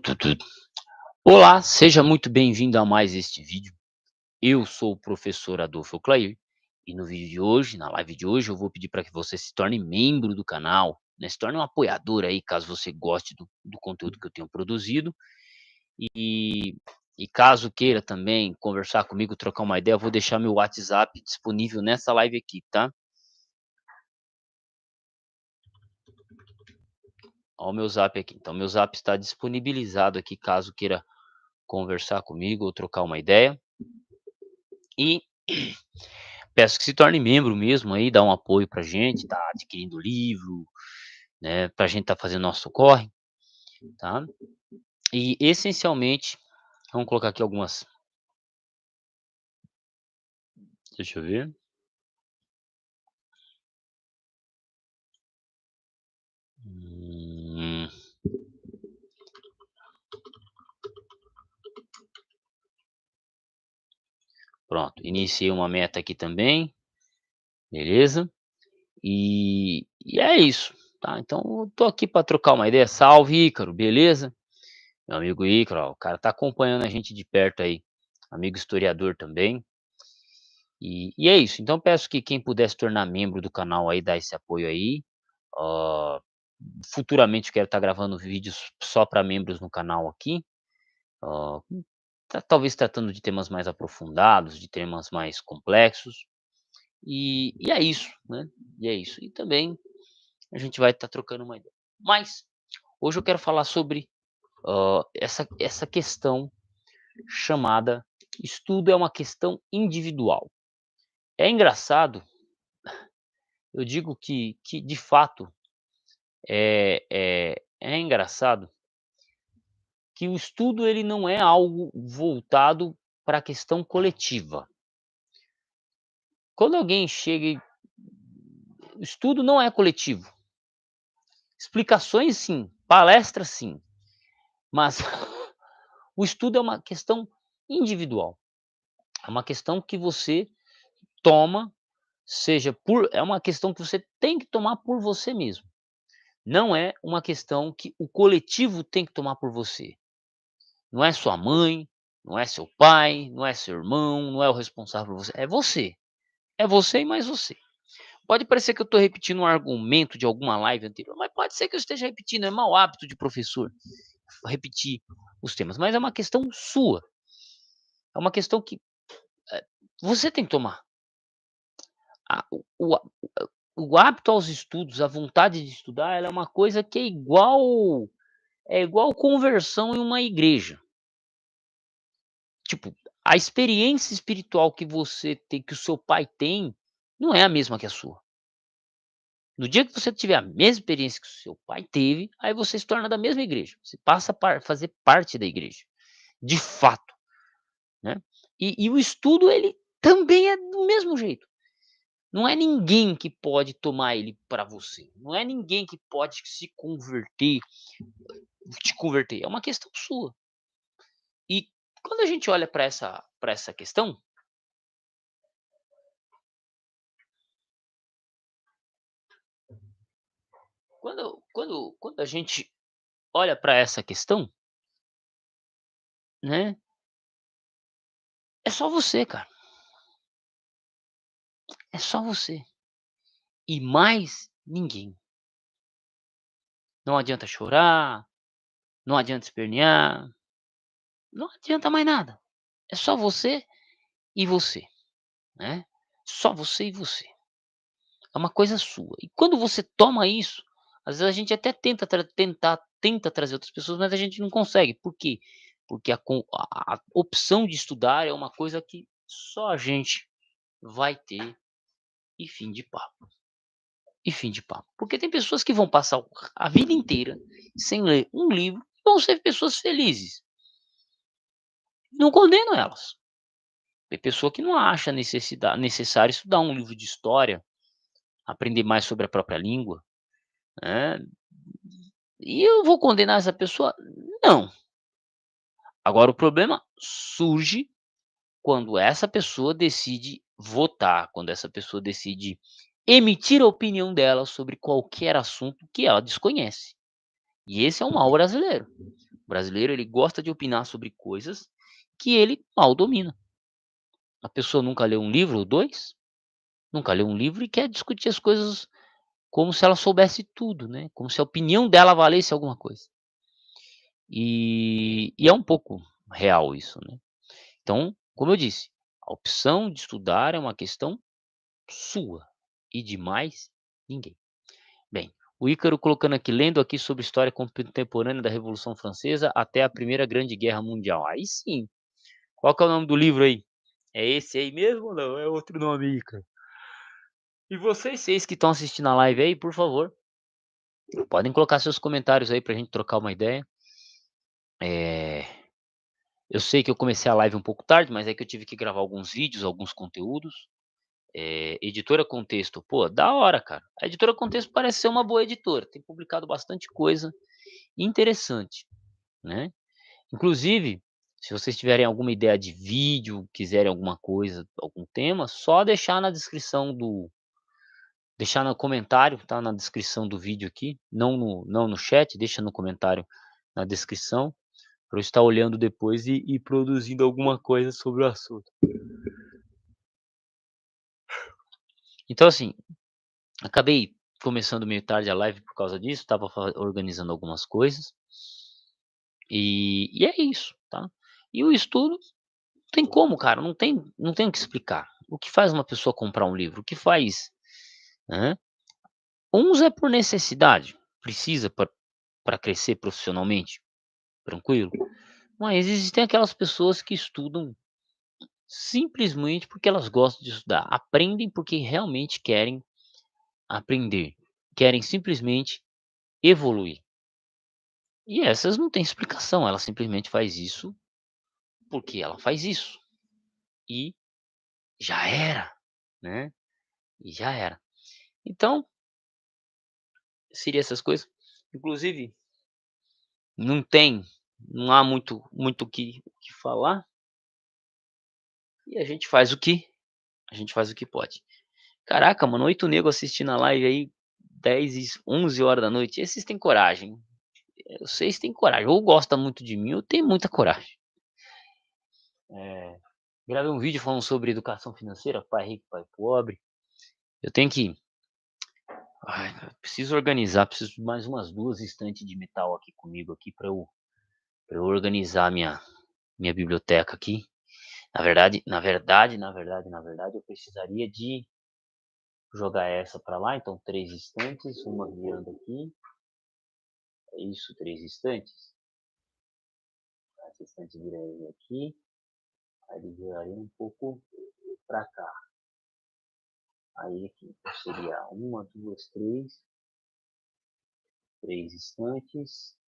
Tu, tu. Olá, seja muito bem-vindo a mais este vídeo. Eu sou o professor Adolfo Clair e no vídeo de hoje, na live de hoje, eu vou pedir para que você se torne membro do canal, né? Se torne um apoiador aí, caso você goste do conteúdo que eu tenho produzido. E, e caso queira também conversar comigo, trocar uma ideia, eu vou deixar meu WhatsApp disponível nessa live aqui, tá? Olha o meu zap aqui. Então, meu zap está disponibilizado aqui, caso queira conversar comigo ou trocar uma ideia. E peço que se torne membro mesmo aí, dá um apoio pra gente, tá adquirindo livro, né, pra gente tá fazendo nosso corre, tá. E essencialmente, vamos colocar aqui algumas, deixa eu ver. Hum, pronto, iniciei uma meta aqui também, beleza. E é isso, tá. Então eu tô aqui pra trocar uma ideia. Salve Ícaro, beleza? Meu amigo Ícaro, ó, o cara tá acompanhando a gente de perto aí, amigo historiador também. E é isso, então peço que quem puder se tornar membro do canal aí, dar esse apoio aí. Hã, futuramente quero estar gravando vídeos só para membros no canal aqui, hã, talvez tratando de temas mais aprofundados, de temas mais complexos, e é isso, né, e é isso. E também a gente vai estar trocando uma ideia. Mas hoje eu quero falar sobre, essa questão chamada estudo é uma questão individual. É engraçado, eu digo que de fato é engraçado que o estudo ele não é algo voltado para a questão coletiva. Quando alguém chega e o estudo não é coletivo. Explicações sim, palestras sim, mas o estudo é uma questão individual. É uma questão que você toma, seja por é uma questão que você tem que tomar por você mesmo. Não é uma questão que o coletivo tem que tomar por você. Não é sua mãe, não é seu pai, não é seu irmão, não é o responsável por você, é você. É você e mais você. Pode parecer que eu estou repetindo um argumento de alguma live anterior, mas pode ser que eu esteja repetindo, é mau hábito de professor repetir os temas, mas é uma questão sua, é uma questão que, você tem que tomar. A o hábito aos estudos, a vontade de estudar, ela é uma coisa que é igual conversão em uma igreja. Tipo, a experiência espiritual que você tem, que o seu pai tem, não é a mesma que a sua. No dia que você tiver a mesma experiência que o seu pai teve, aí você se torna da mesma igreja, você passa a fazer parte da igreja, de fato, né. E o estudo ele também é do mesmo jeito, não é ninguém que pode tomar ele para você, não é ninguém que pode se converter te converter, é uma questão sua. E quando a gente olha para essa questão, quando a gente olha para essa questão, né, é só você, cara, é só você e mais ninguém. Não adianta chorar, não adianta espernear, não adianta mais nada. É só você e você, né. Só você e você. É uma coisa sua. E quando você toma isso, às vezes a gente até tenta trazer outras pessoas, mas a gente não consegue. Por quê? Porque a opção de estudar é uma coisa que só a gente vai ter e fim de papo. E fim de papo. Porque tem pessoas que vão passar a vida inteira sem ler um livro e vão ser pessoas felizes. Não condeno elas. Tem pessoa que não acha necessário estudar um livro de história, aprender mais sobre a própria língua, né. E eu vou condenar essa pessoa? Não. Agora o problema surge quando essa pessoa decide votar, quando essa pessoa decide emitir a opinião dela sobre qualquer assunto que ela desconhece. E esse é o mal brasileiro. O brasileiro, ele gosta de opinar sobre coisas que ele mal domina. A pessoa nunca leu um livro ou 2, nunca leu um livro e quer discutir as coisas como se ela soubesse tudo, né, como se a opinião dela valesse alguma coisa. E é um pouco real isso, né. Então, como eu disse, a opção de estudar é uma questão sua e de mais ninguém. Bem, o Ícaro colocando aqui, lendo aqui sobre história contemporânea da Revolução Francesa até a Primeira Grande Guerra Mundial. Aí sim. Qual que é o nome do livro aí? É esse aí mesmo ou não? É outro nome, Ícaro? E vocês que estão assistindo a live aí, por favor, podem colocar seus comentários aí pra gente trocar uma ideia. Eh, eu sei que eu comecei a live um pouco tarde, mas é que eu tive que gravar alguns vídeos, alguns conteúdos. Editora Contexto, pô, da hora, cara. A Editora Contexto parece ser uma boa editora, tem publicado bastante coisa interessante, né. Inclusive, se vocês tiverem alguma ideia de vídeo, quiserem alguma coisa, algum tema, só deixar no comentário, tá, na descrição do vídeo aqui, não no chat, deixa no comentário, na descrição, para eu estar olhando depois e produzindo alguma coisa sobre o assunto. Então assim, acabei começando meio tarde a live por causa disso, estava organizando algumas coisas, e é isso, tá. E o estudo, não tem como, cara, não tem o que explicar. O que faz uma pessoa comprar um livro? O que faz, né. Uns é por necessidade, precisa para crescer profissionalmente, tranquilo. Mas existem aquelas pessoas que estudam simplesmente porque elas gostam de estudar, aprendem porque realmente querem aprender, querem simplesmente evoluir. E essas não têm explicação, ela simplesmente faz isso porque ela faz isso, e já era, né, e já era. Então, seria essas coisas. Inclusive, não tem não há muito o que falar, e a gente faz o que pode. Caraca, mano, 8 nego assistindo a live aí, 10 e 11 horas da noite. Esses têm coragem. Vocês têm coragem, ou gosta muito de mim ou tem muita coragem. Eh, Gravei um vídeo falando sobre educação financeira, pai rico, pai pobre. Eu tenho que cara, preciso organizar, preciso de mais umas 2 estantes de metal aqui comigo aqui para eu organizar minha biblioteca aqui. Na verdade, eu precisaria de jogar essa para lá, então 3 estantes, uma virando aqui. É isso, 3 estantes. Essa estante viraria aqui, aí ele viraria um pouco para cá. Aí aqui então seria uma, duas, três estantes,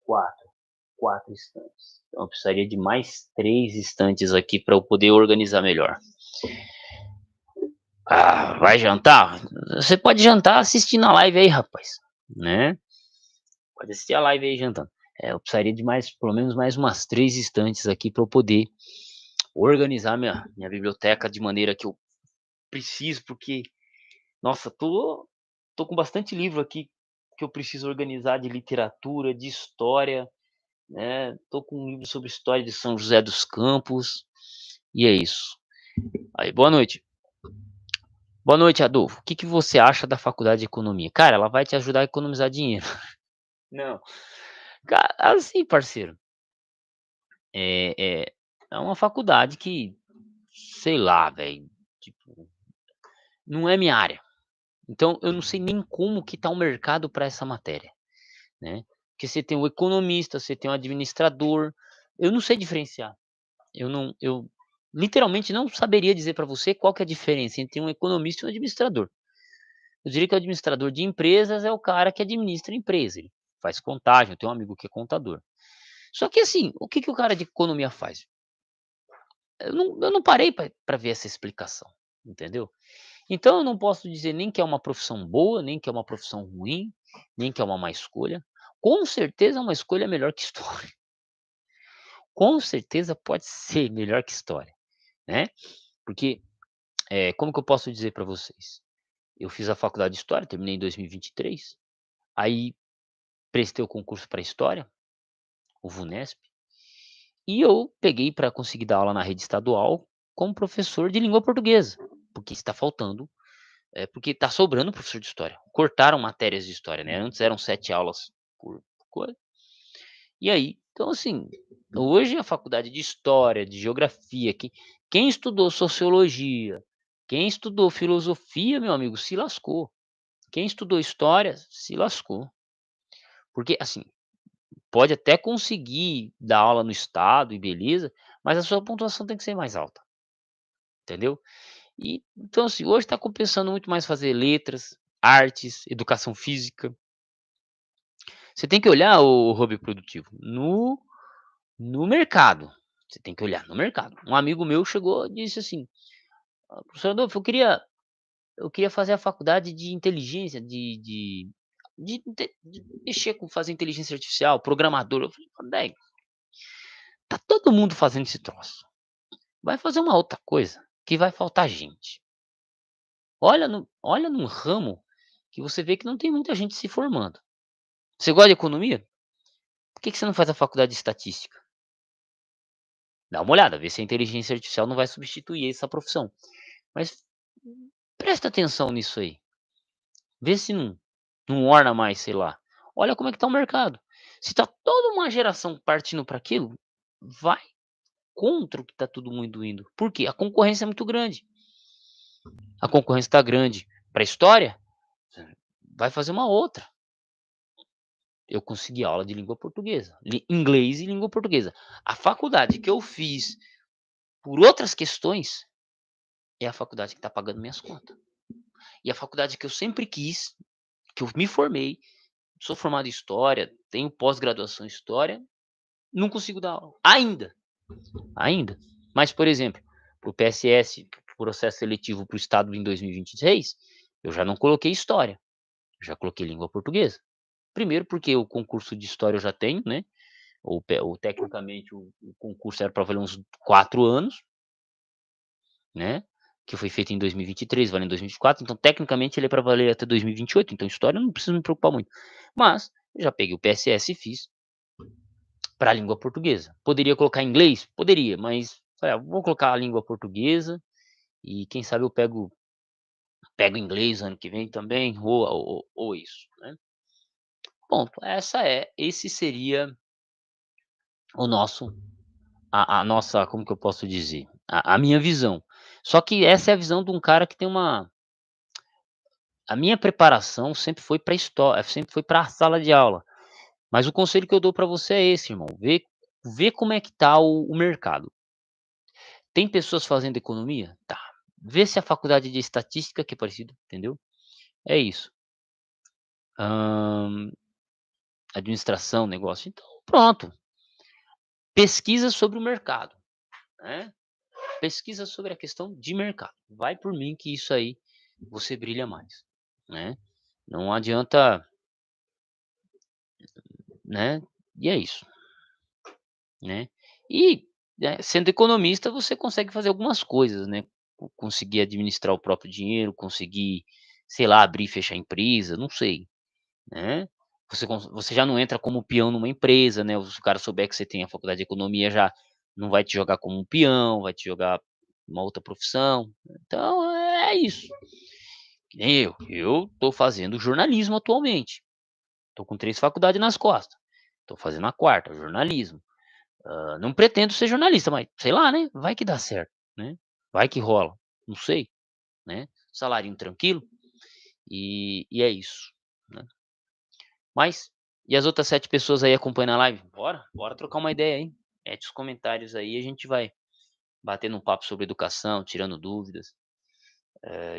quatro, quatro estantes. Então eu precisaria de mais 3 estantes aqui para eu poder organizar melhor. Ah, vai jantar? Você pode jantar assistindo a live aí, rapaz, né? Pode assistir a live aí jantando. Eu precisaria de mais, pelo menos mais umas 3 estantes aqui para eu poder organizar minha biblioteca de maneira que eu preciso, porque, nossa, tô com bastante livro aqui que eu preciso organizar, de literatura, de história, né. Tô com um livro sobre história de São José dos Campos, e é isso. Aí, boa noite. Boa noite, Adolfo. O que que você acha da faculdade de economia? Cara, ela vai te ajudar a economizar dinheiro. Não, assim, parceiro, é é uma faculdade que, sei lá, velho, tipo, não é minha área. Então eu não sei nem como que tá o mercado para essa matéria, né. Porque você tem o economista, você tem o administrador, eu não sei diferenciar. Eu literalmente não saberia dizer para você qual que é a diferença entre um economista e um administrador. Eu diria que o administrador de empresas é o cara que administra a empresa, ele faz contagem, eu tenho um amigo que é contador. Só que assim, o que que o cara de economia faz? Eu não parei para ver essa explicação, entendeu? Então eu não posso dizer nem que é uma profissão boa, nem que é uma profissão ruim, nem que é uma má escolha. Com certeza é uma escolha melhor que história. Com certeza pode ser melhor que história, né. Porque, como que eu posso dizer para vocês? Eu fiz a faculdade de história, terminei em 2023, aí prestei o concurso para história, o VUNESP, e eu peguei para conseguir dar aula na rede estadual como professor de língua portuguesa, porque está faltando, porque está sobrando professor de história. Cortaram matérias de história, né, antes eram 7 aulas por coisa. E aí, então assim, hoje a faculdade de história, de geografia, quem estudou sociologia, quem estudou filosofia, meu amigo, se lascou. Quem estudou história, se lascou. Porque, assim, pode até conseguir dar aula no estado e beleza, mas a sua pontuação tem que ser mais alta, entendeu? E então, assim, hoje está compensando muito mais fazer letras, artes, educação física. Você tem que olhar, o hobby produtivo, no mercado. Você tem que olhar no mercado. Um amigo meu chegou e disse assim: Professor Adolfo, eu queria fazer a faculdade de inteligência, de mexer com fazer inteligência artificial, programador". Eu falei: "Moleque, tá todo mundo fazendo esse troço. Vai fazer uma outra coisa que vai faltar gente. Olha num ramo que você vê que não tem muita gente se formando. Você gosta de economia? Por que você não faz a faculdade de estatística? Dá uma olhada, vê se a inteligência artificial não vai substituir essa profissão. Mas presta atenção nisso aí. Vê se não orna mais, sei lá. Olha como é que tá o mercado. Se tá toda uma geração partindo para aquilo, vai contra o que tá todo mundo indo. Por quê? A concorrência é muito grande. A concorrência está grande para a história, vai fazer uma outra. Eu consegui aula de língua portuguesa, inglês e língua portuguesa. A faculdade que eu fiz por outras questões é a faculdade que está pagando minhas contas. E a faculdade que eu sempre quis, que eu me formei, sou formado em história, tenho pós-graduação em história, não consigo dar aula. Ainda. Mas, por exemplo, para o PSS, processo seletivo para o Estado em 2026, eu já não coloquei história, já coloquei língua portuguesa. Primeiro porque o concurso de história eu já tenho, né, ou tecnicamente o concurso era para valer uns 4 anos, né, que foi feito em 2023, vale em 2024, então tecnicamente ele é para valer até 2028, então história eu não preciso me preocupar muito. Mas, eu já peguei o PSS e fiz para a língua portuguesa. Poderia colocar inglês? Poderia, mas falei: vou colocar a língua portuguesa e quem sabe eu pego inglês ano que vem também, ou isso, né. Bom, esse seria o nosso a nossa, como que eu posso dizer? A minha visão. Só que essa é a visão de um cara que tem uma a minha preparação sempre foi para história, sempre foi para a sala de aula. Mas o conselho que eu dou para você é esse, irmão, vê como é que tá o mercado. Tem pessoas fazendo economia? Tá. Vê se a faculdade de estatística que é parecido, entendeu? É isso. Hã, administração, negócio, então pronto. Pesquisa sobre o mercado, né. Pesquisa sobre a questão de mercado. Vai por mim que isso aí você brilha mais, né. Não adianta, né, e é isso, né. E, sendo economista você consegue fazer algumas coisas, né, conseguir administrar o próprio dinheiro, conseguir, sei lá, abrir e fechar empresa, não sei, né. Você já não entra como peão numa empresa, né, se o cara souber que você tem a faculdade de economia já não vai te jogar como um peão, vai te jogar uma outra profissão. Então é isso. Que nem eu tô fazendo jornalismo atualmente, tô com 3 faculdades nas costas, tô fazendo a quarta, jornalismo. Não pretendo ser jornalista, mas sei lá, né, vai que dá certo, né, vai que rola, não sei, né. Salarinho tranquilo, e é isso, né. Mas, e as outras 7 pessoas aí acompanhando a live? Bora trocar uma ideia aí, mete os comentários aí, a gente vai batendo um papo sobre educação, tirando dúvidas.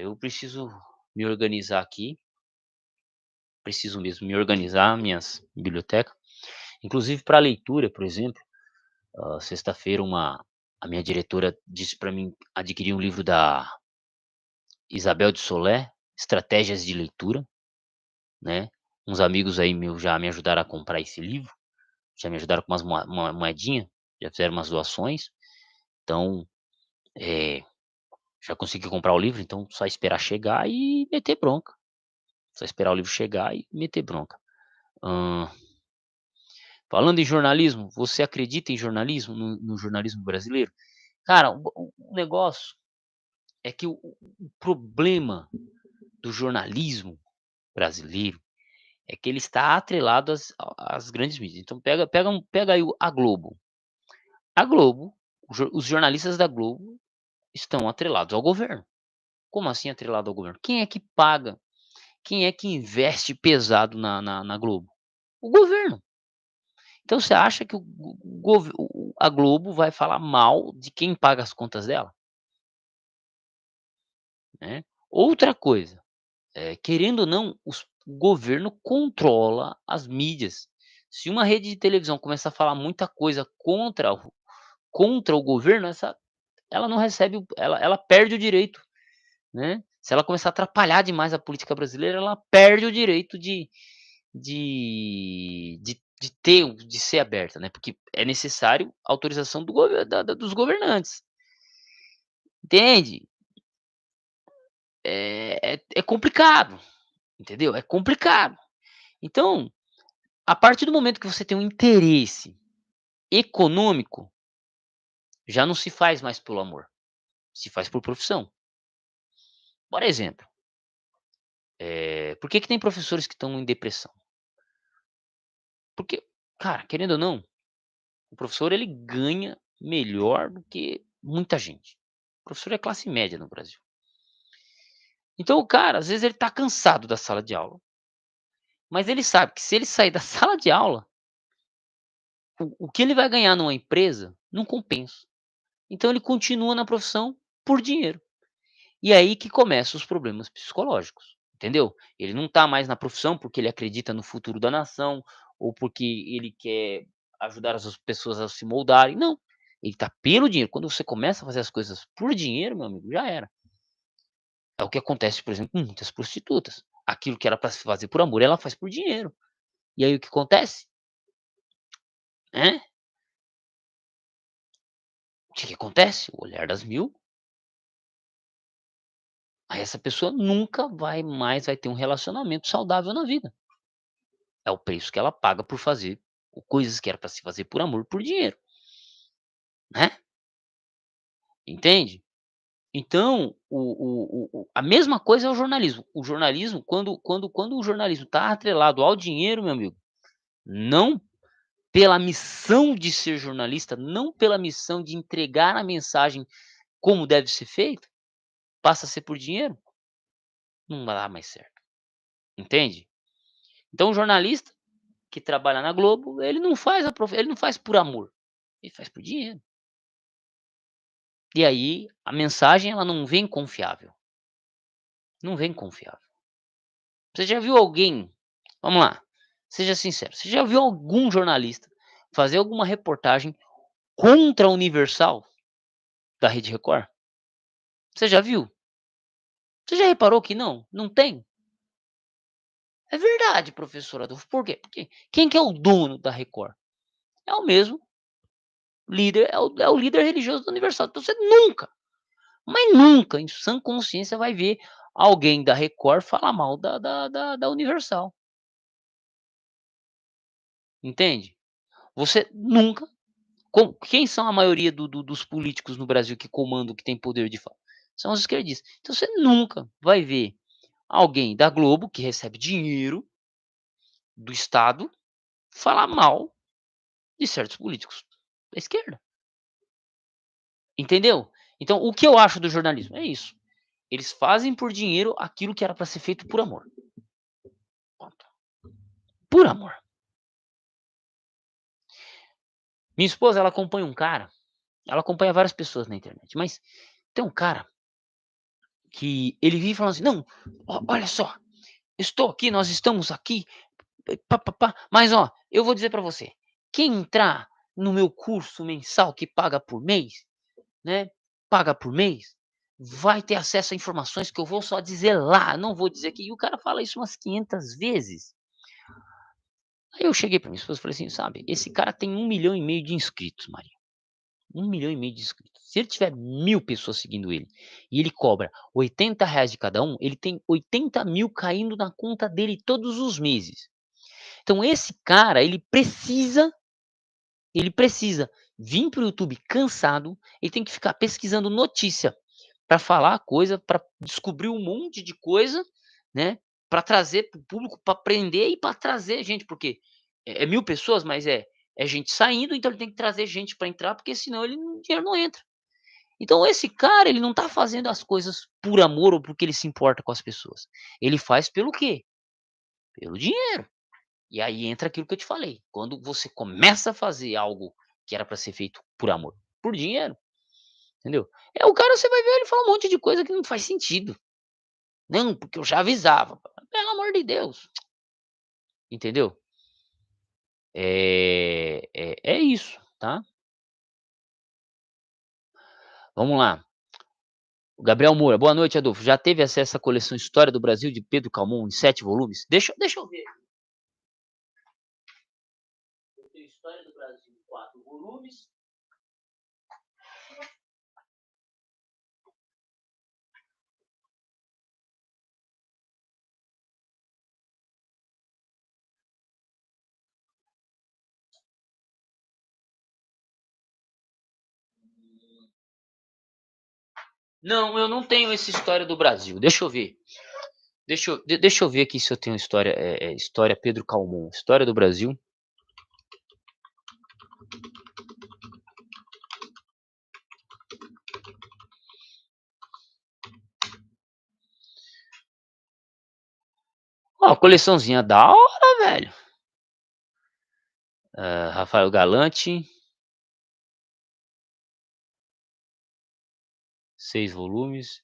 Eu preciso me organizar aqui, preciso mesmo me organizar, minhas biblioteca, inclusive para leitura, por exemplo, sexta-feira a minha diretora disse para mim adquirir um livro da Isabel de Solé, Estratégias de Leitura, né. Uns amigos aí meus já me ajudaram a comprar esse livro, já me ajudaram com umas uma moedinha, já fizeram umas doações, então, eh, já consegui comprar o livro, então só esperar chegar e meter bronca, só esperar o livro chegar e meter bronca. Hã, Falando em jornalismo, você acredita em jornalismo, no jornalismo brasileiro? Cara, o negócio é que o problema do jornalismo brasileiro é que ele está atrelado às grandes mídias. Então pega aí a Globo. A Globo, os jornalistas da Globo estão atrelados ao governo. Como assim atrelado ao governo? Quem é que paga? Quem é que investe pesado na Globo? O governo. Então você acha que a Globo vai falar mal de quem paga as contas dela, né? Outra coisa, querendo ou não, o governo controla as mídias. Se uma rede de televisão começar a falar muita coisa contra o governo, ela não recebe ela perde o direito, né. Se ela começar a atrapalhar demais a política brasileira, ela perde o direito de ser aberta, né, porque é necessário autorização do gover da da dos governantes, entende? É complicado, entendeu? É complicado. Então, a partir do momento que você tem um interesse econômico, já não se faz mais pelo amor, se faz por profissão. Por exemplo, por que que tem professores que estão em depressão? Porque, cara, querendo ou não, o professor ele ganha melhor do que muita gente. O professor é classe média no Brasil. Então o cara, às vezes ele tá cansado da sala de aula, mas ele sabe que se ele sair da sala de aula, o que ele vai ganhar numa empresa não compensa. Então ele continua na profissão por dinheiro. E aí que começam os problemas psicológicos, entendeu? Ele não tá mais na profissão porque ele acredita no futuro da nação, ou porque ele quer ajudar as pessoas a se moldarem, não. Ele tá pelo dinheiro. Quando você começa a fazer as coisas por dinheiro, meu amigo, já era. É o que acontece, por exemplo, com muitas prostitutas. Aquilo que era para se fazer por amor, ela faz por dinheiro. E aí o que acontece? Né? O que que acontece? O olhar das mil. Aí essa pessoa nunca vai ter um relacionamento saudável na vida. É o preço que ela paga por fazer coisas que era para se fazer por amor, por dinheiro, né, entende? Então, a mesma coisa é o jornalismo. O jornalismo, quando o jornalismo está atrelado ao dinheiro, meu amigo, não pela missão de ser jornalista, não pela missão de entregar a mensagem como deve ser feito, passa a ser por dinheiro, não dá mais certo, entende? Então o jornalista que trabalha na Globo, ele não faz por amor, ele faz por dinheiro. E aí, a mensagem ela não vem confiável, não vem confiável. Você já viu alguém, vamos lá, seja sincero, você já viu algum jornalista fazer alguma reportagem contra a Universal da Rede Record? Você já viu? Você já reparou que não? Não tem? É verdade, professor Adolfo. Por quê? Porque quem que é o dono da Record? É o mesmo líder, é o líder religioso da Universal. Então você nunca, mas nunca, em sã consciência, vai ver alguém da Record falar mal da Universal. Entende? Você nunca, quem são a maioria dos políticos no Brasil que comandam, que tem poder de fala? São os esquerdistas. Então você nunca vai ver alguém da Globo, que recebe dinheiro do Estado, falar mal de certos políticos da esquerda. Entendeu? Então o que eu acho do jornalismo? É isso. Eles fazem por dinheiro aquilo que era para ser feito por amor. Ponto. Por amor. Minha esposa, ela acompanha um cara, ela acompanha várias pessoas na internet, mas tem um cara que ele vive falando assim: "Não, olha só, estou aqui, nós estamos aqui, pá, mas ó, eu vou dizer para você, quem entrar no meu curso mensal que paga por mês, né, paga por mês, vai ter acesso a informações que eu vou só dizer lá, não vou dizer aqui", e o cara fala isso umas 500 vezes. Aí eu cheguei para minha esposa e falei assim: "Sabe, esse cara tem 1,5 milhão de inscritos, Maria, 1,5 milhão de inscritos. Se ele tiver 1000 pessoas seguindo ele, e ele cobra R$ 80 de cada um, ele tem 80 mil caindo na conta dele todos os meses. Então esse cara, ele precisa Ele precisa vir para o YouTube cansado, ele tem que ficar pesquisando notícia para falar coisa, para descobrir um monte de coisa, né, para trazer para o público, para aprender e para trazer gente, porque é 1000 pessoas, mas é gente saindo, então ele tem que trazer gente para entrar, porque senão o dinheiro não entra. Então esse cara, ele não tá fazendo as coisas por amor ou porque ele se importa com as pessoas. Ele faz pelo quê? Pelo dinheiro. E aí entra aquilo que eu te falei, quando você começa a fazer algo que era para ser feito por amor, por dinheiro, entendeu? O cara, você vai ver ele falar um monte de coisa que não faz sentido. "Não, porque eu já avisava", pelo amor de Deus, entendeu? É isso, tá. Vamos lá. O Gabriel Moura: "Boa noite, Adolfo. Já teve acesso à coleção História do Brasil de Pedro Calmon em 7 volumes?" Deixa eu ver. Eu tenho História do Brasil em 4 volumes. Não, eu não tenho essa História do Brasil. Deixa eu ver. Deixa eu ver aqui se eu tenho história, História Pedro Calmon, História do Brasil. Ó, coleçãozinha da hora, velho. Rafael Galante, 6 volumes.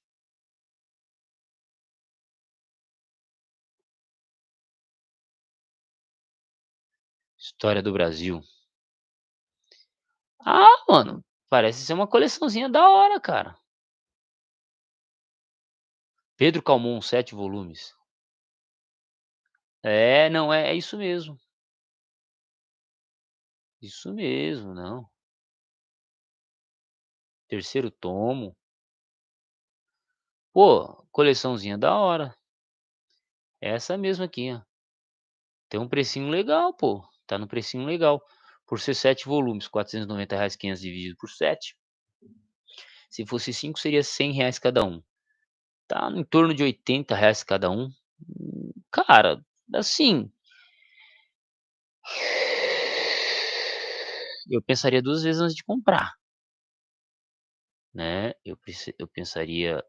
História do Brasil. Ah, mano, parece ser uma coleçãozinha da hora, cara. Pedro Calmon, 7 volumes. Não, é isso mesmo. Isso mesmo, não. Terceiro tomo. Pô, coleçãozinha da hora. Essa mesmo aqui, ó. Tem um precinho legal, pô. Tá no precinho legal. Por ser 7 volumes, R$ 490, 500 dividido por 7. Se fosse 5, seria R$ 100 cada um. Tá em torno de R$ 80 cada um. Cara, assim, eu pensaria 2 vezes antes de comprar, né. Eu pensaria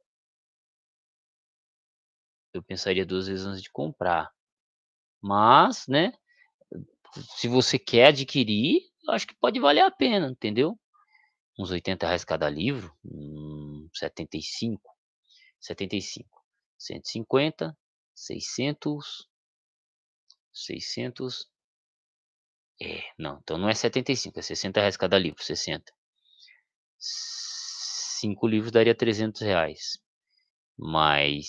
2 vezes antes de comprar. Mas, né, se você quer adquirir, eu acho que pode valer a pena, entendeu? Uns R$ 80 cada livro, 75, 75, 150, 600, 600. Não, então não é 75, é R$ 60 cada livro, 60. 5 livros daria R$ 300, mais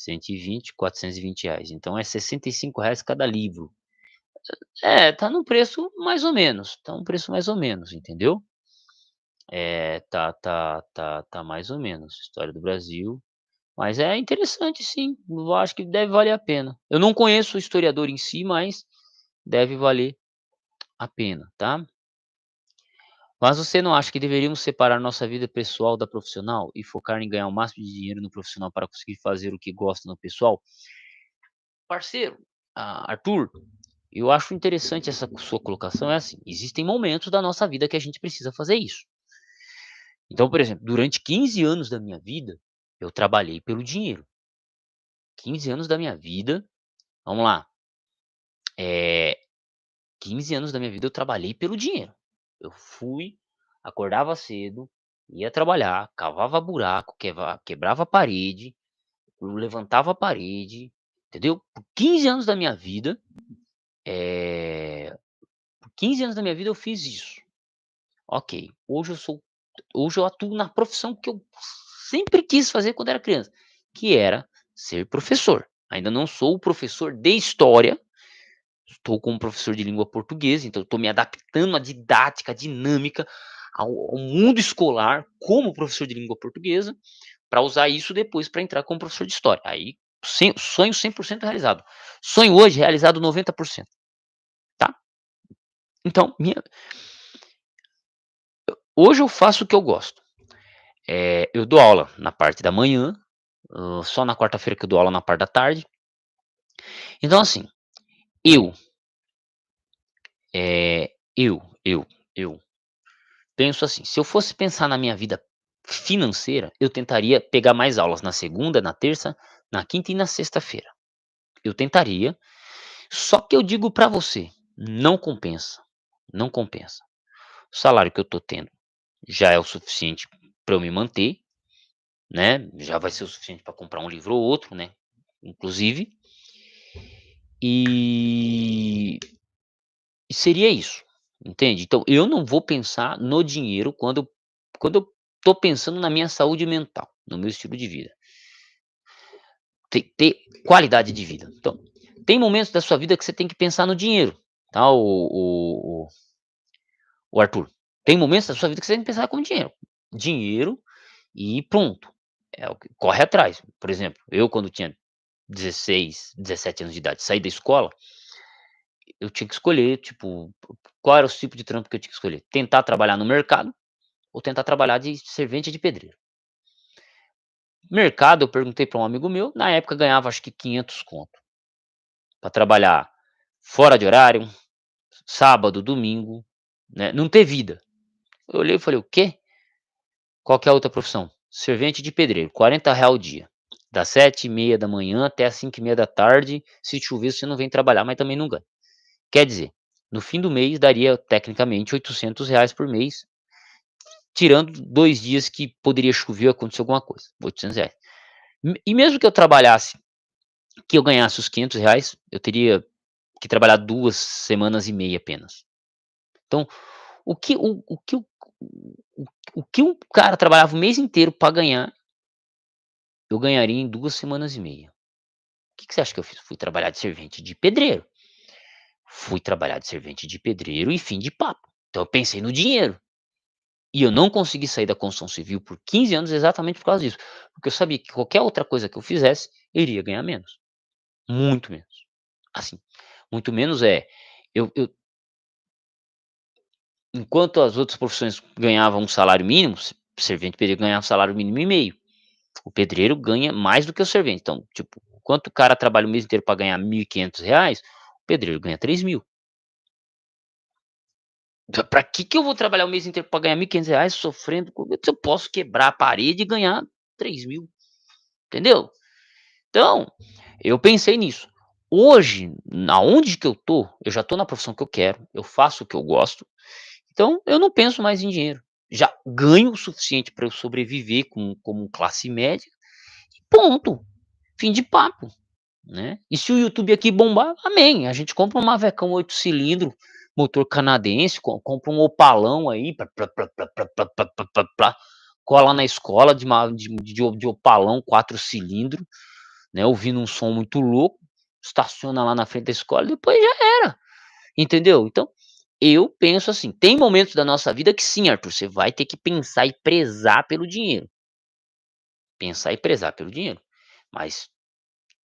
120, R$ 420. Então é R$ 65 cada livro. Tá num preço mais ou menos, tá um preço mais ou menos, entendeu? Tá mais ou menos, História do Brasil, mas é interessante sim, eu acho que deve valer a pena. Eu não conheço o historiador em si, mas deve valer a pena, tá? Mas você não acha que deveríamos separar nossa vida pessoal da profissional e focar em ganhar o máximo de dinheiro no profissional para conseguir fazer o que gosta no pessoal? Parceiro, Arthur, eu acho interessante essa sua colocação. É assim, existem momentos da nossa vida que a gente precisa fazer isso. Então, por exemplo, durante 15 anos da minha vida, eu trabalhei pelo dinheiro. 15 anos da minha vida, vamos lá, eh, 15 anos da minha vida eu trabalhei pelo dinheiro. Eu acordava cedo, ia trabalhar, cavava buraco, quebrava a parede, levantava a parede, entendeu? Por 15 anos da minha vida, por 15 anos da minha vida eu fiz isso. Ok, hoje eu atuo na profissão que eu sempre quis fazer quando era criança, que era ser professor. Ainda não sou professor de história, estou como professor de língua portuguesa, então estou me adaptando à didática, à dinâmica, ao mundo escolar como professor de língua portuguesa, para usar isso depois para entrar como professor de história. Aí, sonho 100% realizado. Sonho hoje realizado 90%, tá? Então, Hoje eu faço o que eu gosto. Eu dou aula na parte da manhã, só na quarta-feira que eu dou aula na parte da tarde. Então assim, eu, eu penso assim, se eu fosse pensar na minha vida financeira, eu tentaria pegar mais aulas na segunda, na terça, na quinta e na sexta-feira. Eu tentaria, só que eu digo pra você, não compensa, não compensa. O salário que eu tô tendo já é o suficiente pra eu me manter, né, já vai ser o suficiente pra comprar um livro ou outro, né, inclusive. E seria isso, entende. Então eu não vou pensar no dinheiro quando eu tô pensando na minha saúde mental, no meu estilo de vida. Ter qualidade de vida. Então, tem momentos da sua vida que você tem que pensar no dinheiro, tá, o Arthur. Tem momentos da sua vida que você tem que pensar com dinheiro. Dinheiro e pronto. É o que corre atrás. Por exemplo, eu quando tinha 16, 17 anos de idade, saí da escola, eu tinha que escolher, tipo, qual era o tipo de trampo que eu tinha que escolher? Tentar trabalhar no mercado ou tentar trabalhar de servente de pedreiro. Mercado, eu perguntei para um amigo meu, na época ganhava acho que 500 conto, para trabalhar fora de horário, sábado, domingo, né, não ter vida. Eu olhei e falei: "O quê? Qual que é a outra profissão?" "Servente de pedreiro, R$ 40 o dia, das 7h30 da manhã até às 5h30 da tarde, se chover você não vem trabalhar, mas também não ganha." Quer dizer, no fim do mês daria tecnicamente R$ 800 por mês, tirando 2 dias que poderia chover ou acontecer alguma coisa, R$ 800. E mesmo que eu trabalhasse, que eu ganhasse os R$ 500, eu teria que trabalhar 2 semanas e meia apenas. Então, o que um cara trabalhava o mês inteiro para ganhar, eu ganharia em 2 semanas e meia. Que você acha que eu fiz? Fui trabalhar de servente de pedreiro. Fui trabalhar de servente de pedreiro e fim de papo. Então eu pensei no dinheiro. E eu não consegui sair da construção civil por 15 anos exatamente por causa disso, porque eu sabia que qualquer outra coisa que eu fizesse, eu iria ganhar menos, muito menos. Assim, muito menos eu enquanto as outras profissões ganhavam um salário mínimo, servente pedreiro ganhava um salário mínimo e meio. O pedreiro ganha mais do que o servente. Então, tipo, enquanto o cara trabalha o mês inteiro para ganhar R$ 1.500, o pedreiro ganha 3.000. Pra que eu vou trabalhar o mês inteiro para ganhar R$ 1.500 sofrendo se eu posso quebrar a parede e ganhar 3.000, entendeu? Então, eu pensei nisso. Hoje, aonde que eu já tô na profissão que eu quero, eu faço o que eu gosto, então eu não penso mais em dinheiro. Já ganho o suficiente para eu sobreviver como classe média, ponto. Fim de papo, né. E se o YouTube aqui bombar, amém, a gente compra um Mavecão 8 cilindros, motor canadense, compra um Opalão aí, plá, plá, plá, plá, plá, plá, plá, plá, plá, plá, cola na escola de Opalão 4 cilindros, né, ouvindo um som muito louco, estaciona lá na frente da escola e depois já era, entendeu? Então, eu penso assim, tem momentos da nossa vida que sim, Arthur, você vai ter que pensar e prezar pelo dinheiro, pensar e prezar pelo dinheiro, mas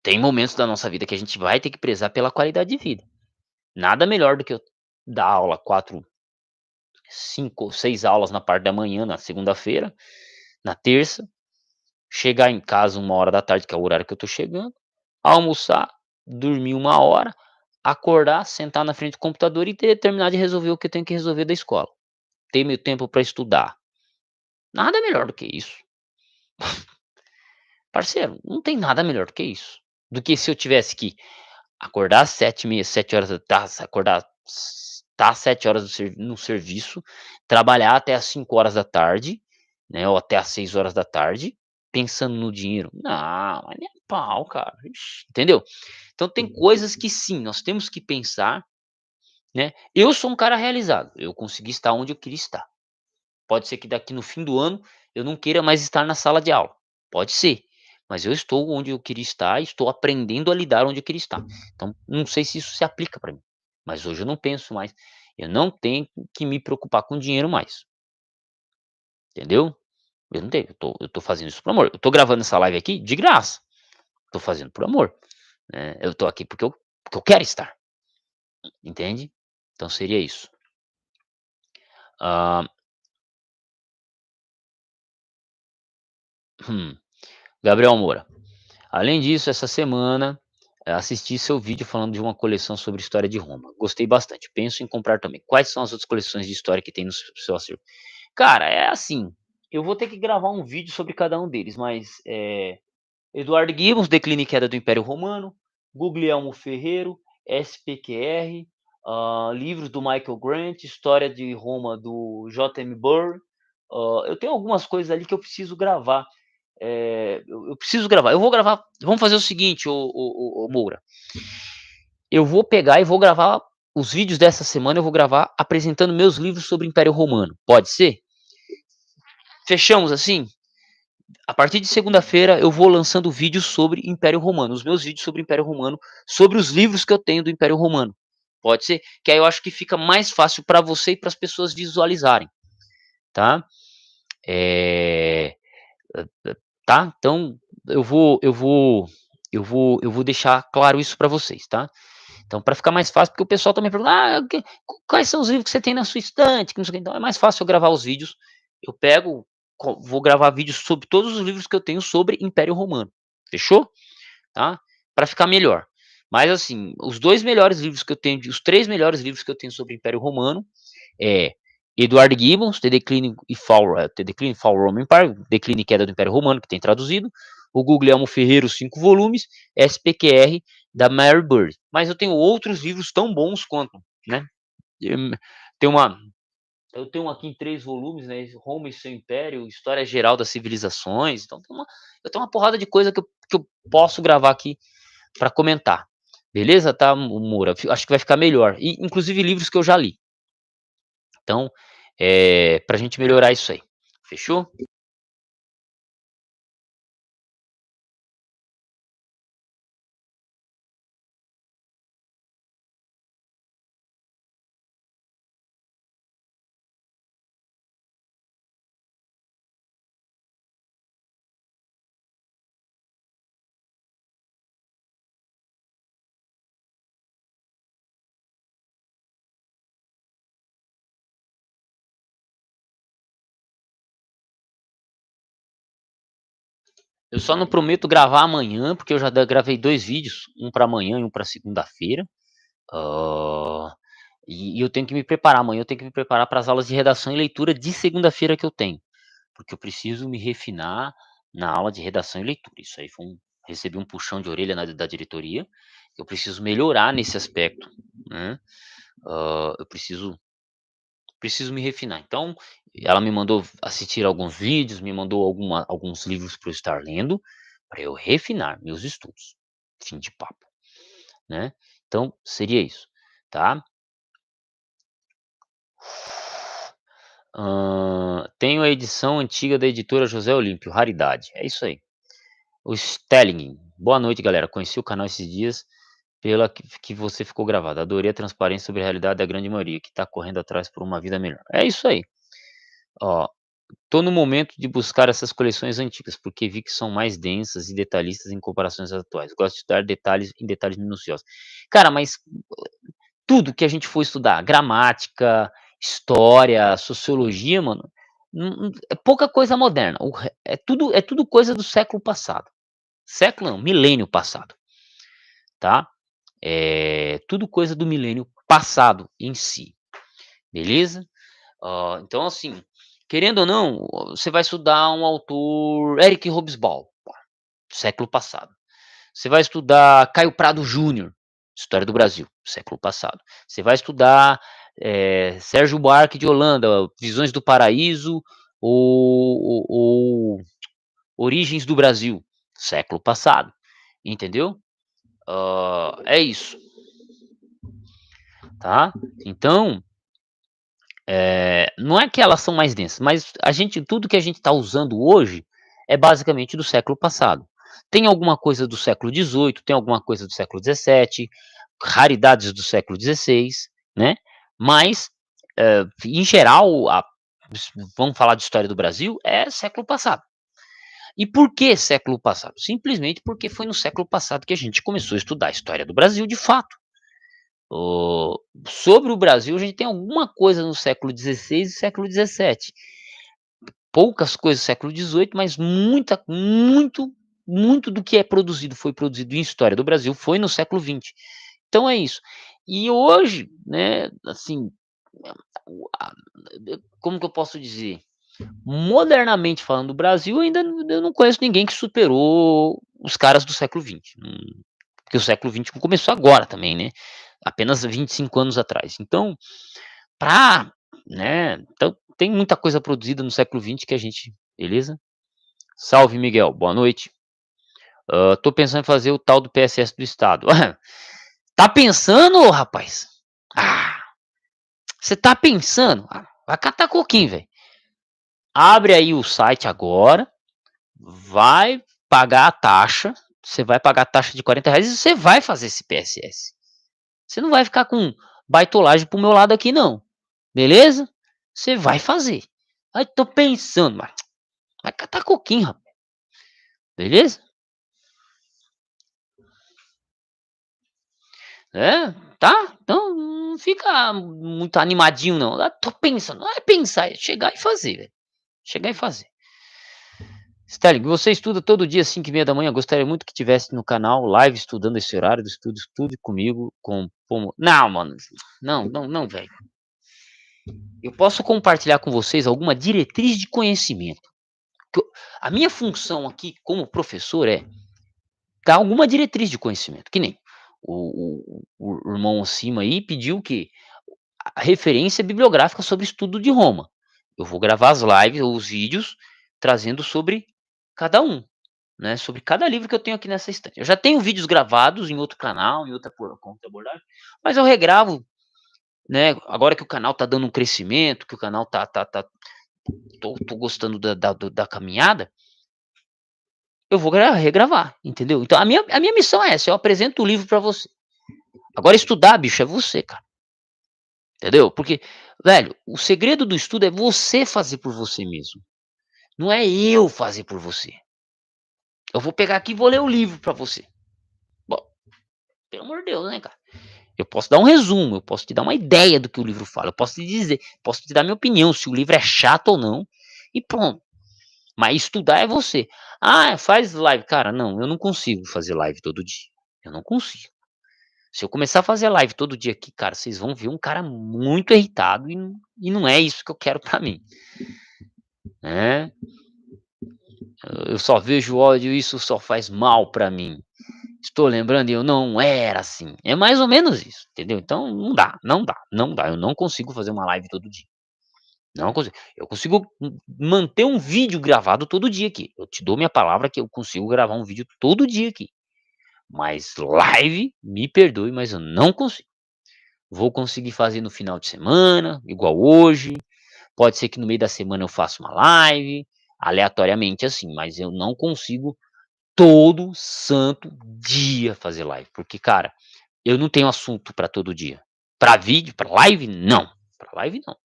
tem momentos da nossa vida que a gente vai ter que prezar pela qualidade de vida. Nada melhor do que eu dar aula 4, 5 ou 6 aulas na parte da manhã, na segunda-feira, na terça, chegar em casa 1 hora da tarde, que é o horário que eu tô chegando, almoçar, dormir 1 hora, acordar, sentar na frente do computador e terminar de resolver o que eu tenho que resolver da escola. Ter meu tempo para estudar. Nada melhor do que isso. Parceiro, não tem nada melhor do que isso. Do que se eu tivesse que acordar às 7h30, 7h, acordar tá às 7 horas no serviço, trabalhar até às 5 horas da tarde, né, ou até às 6 horas da tarde, pensando no dinheiro. Não, mas nem a pau, cara. Ixi, entendeu? Então tem coisas que sim, nós temos que pensar, né. Eu sou um cara realizado, eu consegui estar onde eu queria estar. Pode ser que daqui no fim do ano eu não queira mais estar na sala de aula, pode ser, mas eu estou onde eu queria estar e estou aprendendo a lidar onde eu queria estar. Então, não sei se isso se aplica para mim, mas hoje eu não penso mais, eu não tenho que me preocupar com dinheiro mais, entendeu? Eu não tenho, eu tô fazendo isso por amor. Eu tô gravando essa live aqui de graça, tô fazendo por amor, né, eu tô aqui porque eu quero estar, entende? Então seria isso. Hã Hum. Gabriel Moura. Além disso, essa semana assisti seu vídeo falando de uma coleção sobre história de Roma. Gostei bastante. Penso em comprar também. Quais são as outras coleções de história que tem no seu acervo? Cara, é assim. Eu vou ter que gravar um vídeo sobre cada um deles, mas Eduardo Gibbons, Declínio e Queda do Império Romano, Guglielmo Ferreiro, SPQR, livros do Michael Grant, História de Roma do J.M. Burr. Eu tenho algumas coisas ali que eu preciso gravar. Eu preciso gravar. Eu vou gravar. Vamos fazer o seguinte, ô Moura. Eu vou pegar e vou gravar os vídeos dessa semana. Eu vou gravar apresentando meus livros sobre o Império Romano. Pode ser? Fechamos assim? A partir de segunda-feira eu vou lançando vídeos sobre Império Romano, os meus vídeos sobre Império Romano, sobre os livros que eu tenho do Império Romano. Pode ser? Que aí eu acho que fica mais fácil para você e para as pessoas visualizarem, tá? É... Tá? Então eu vou deixar claro isso para vocês, tá? Então, para ficar mais fácil, porque o pessoal também pergunta, quais são os livros que você tem na sua estante? Então, é mais fácil eu gravar os vídeos. Eu pego, vou gravar vídeos sobre todos os livros que eu tenho sobre Império Romano. Fechou? Tá? Para ficar melhor. Mas, assim, os dois melhores livros que eu tenho, os três melhores livros que eu tenho sobre Império Romano é Edward Gibbons, The Decline and Fall Roman Empire, Declínio e Queda do Império Romano, que tem traduzido, o Guglielmo Ferreiro, 5 volumes, SPQR, da Mary Bird. Mas eu tenho outros livros tão bons quanto, né? Tem uma, eu tenho aqui em 3 volumes, né? Roma e seu Império, História Geral das Civilizações. Então eu tenho uma porrada de coisa que eu posso gravar aqui para comentar. Beleza, tá, Moura? Acho que vai ficar melhor. E, inclusive, livros que eu já li. Então, pra gente melhorar isso aí. Fechou? Eu só não prometo gravar amanhã, porque eu já gravei 2 vídeos, um para amanhã e um para segunda-feira. Ah, e eu tenho que me preparar amanhã, eu tenho que me preparar para as aulas de redação e leitura de segunda-feira que eu tenho, porque eu preciso me refinar na aula de redação e leitura. Isso aí recebi um puxão de orelha da diretoria, eu preciso melhorar nesse aspecto, né? Eu preciso me refinar. Então, ela me mandou assistir alguns vídeos, me mandou alguns livros para eu estar lendo, para eu refinar meus estudos. Fim de papo, né? Então, seria isso, tá? Tenho a edição antiga da editora José Olímpio, raridade. É isso aí. O Stelling. Boa noite, galera. Conheci o canal esses dias pela que você ficou gravado. Adorei a transparência sobre a realidade da grande maioria que está correndo atrás por uma vida melhor. É isso aí. Ó, tô no momento de buscar essas coleções antigas, porque vi que são mais densas e detalhistas em comparações às atuais. Gosto de estudar detalhes em detalhes minuciosos. Cara, mas tudo que a gente for estudar, gramática, história, sociologia, mano, é pouca coisa moderna. É tudo coisa do século passado. Século não, milênio passado, tá? É tudo coisa do milênio passado em si, beleza? Então, assim, querendo ou não, você vai estudar um autor, Eric Hobsbawm, século passado. Você vai estudar Caio Prado Júnior, História do Brasil, século passado. Você vai estudar Sérgio Buarque de Holanda, Visões do Paraíso ou Origens do Brasil, século passado. Entendeu? É isso, tá? Então, não é que elas são mais densas, mas tudo que a gente está usando hoje é basicamente do século passado. Tem alguma coisa do século XVIII, tem alguma coisa do século XVII, raridades do século XVI, né? Mas, em geral, vamos falar de história do Brasil, é século passado. E por que século passado? Simplesmente porque foi no século passado que a gente começou a estudar a história do Brasil de fato. Sobre o Brasil, a gente tem alguma coisa no século XVI e século XVII. poucas coisas do século XVIII, mas muito do que é produzido, foi produzido em história do Brasil, foi no século XX. Então é isso. E hoje, né, assim, o a como que eu posso dizer? Modernamente falando do Brasil, ainda eu não conheço ninguém que superou os caras do século XX, porque o século XX começou agora também, né, apenas 25 anos atrás. Então, pra então tem muita coisa produzida no século XX que a gente beleza? Salve Miguel, boa noite. Tô pensando em fazer o tal do PSS do estado. Tá pensando, ô rapaz? Ah, você tá pensando? Vai catar coquinho, velho. Abre aí o site agora, vai pagar a taxa, você vai pagar a taxa de R$ 40 e você vai fazer esse PSS. Você não vai ficar com baitolagem pro meu lado aqui não, beleza? Você vai fazer. Aí tô pensando, mas vai catar coquinho, rapaz, beleza? É, tá? Então não fica muito animadinho não. Tô pensando, não é pensar, é chegar e fazer, velho. Chegar e fazer. Sterling, você estuda todo dia às 5h30 da manhã. Gostaria muito que tivesse no canal live estudando esse horário do estudo. Estude comigo com como. Não, mano. Não, velho. Eu posso compartilhar com vocês alguma diretriz de conhecimento. Que a minha função aqui como professor é dar alguma diretriz de conhecimento. Que nem o irmão acima aí pediu que a referência bibliográfica sobre estudo de Roma. Eu vou gravar as lives ou os vídeos trazendo sobre cada um, né, sobre cada livro que eu tenho aqui nessa estante. Eu já tenho vídeos gravados em outro canal, em outra conta abordagem, mas eu regravo, né, agora que o canal tá dando um crescimento, que o canal tô gostando da caminhada, eu vou regravar, entendeu? Então a minha missão é essa, eu apresento o livro para você. Agora estudar, bicho, é você, cara. Entendeu? Porque, velho, o segredo do estudo é você fazer por você mesmo. Não é eu fazer por você. Eu vou pegar aqui e vou ler o livro pra você. Bom, pelo amor de Deus, né, cara? Eu posso dar um resumo, eu posso te dar uma ideia do que o livro fala, eu posso te dizer, posso te dar minha opinião, se o livro é chato ou não, e pronto. Mas estudar é você. Ah, faz live. Cara, não, eu não consigo fazer live todo dia. Eu não consigo. Se eu começar a fazer live todo dia aqui, cara, vocês vão ver um cara muito irritado e não é isso que eu quero pra mim, né? Eu só vejo ódio e isso só faz mal pra mim. Estou lembrando e eu não era assim. É mais ou menos isso, entendeu? Então não dá. Eu não consigo fazer uma live todo dia. Não consigo. Eu consigo manter um vídeo gravado todo dia aqui. Eu te dou minha palavra que eu consigo gravar um vídeo todo dia aqui. Mas live, me perdoe, mas eu não consigo. Vou conseguir fazer no final de semana, igual hoje. Pode ser que no meio da semana eu faça uma live, aleatoriamente assim, mas eu não consigo todo santo dia fazer live, porque, cara, eu não tenho assunto pra todo dia. Pra vídeo, pra live, não. Pra live não.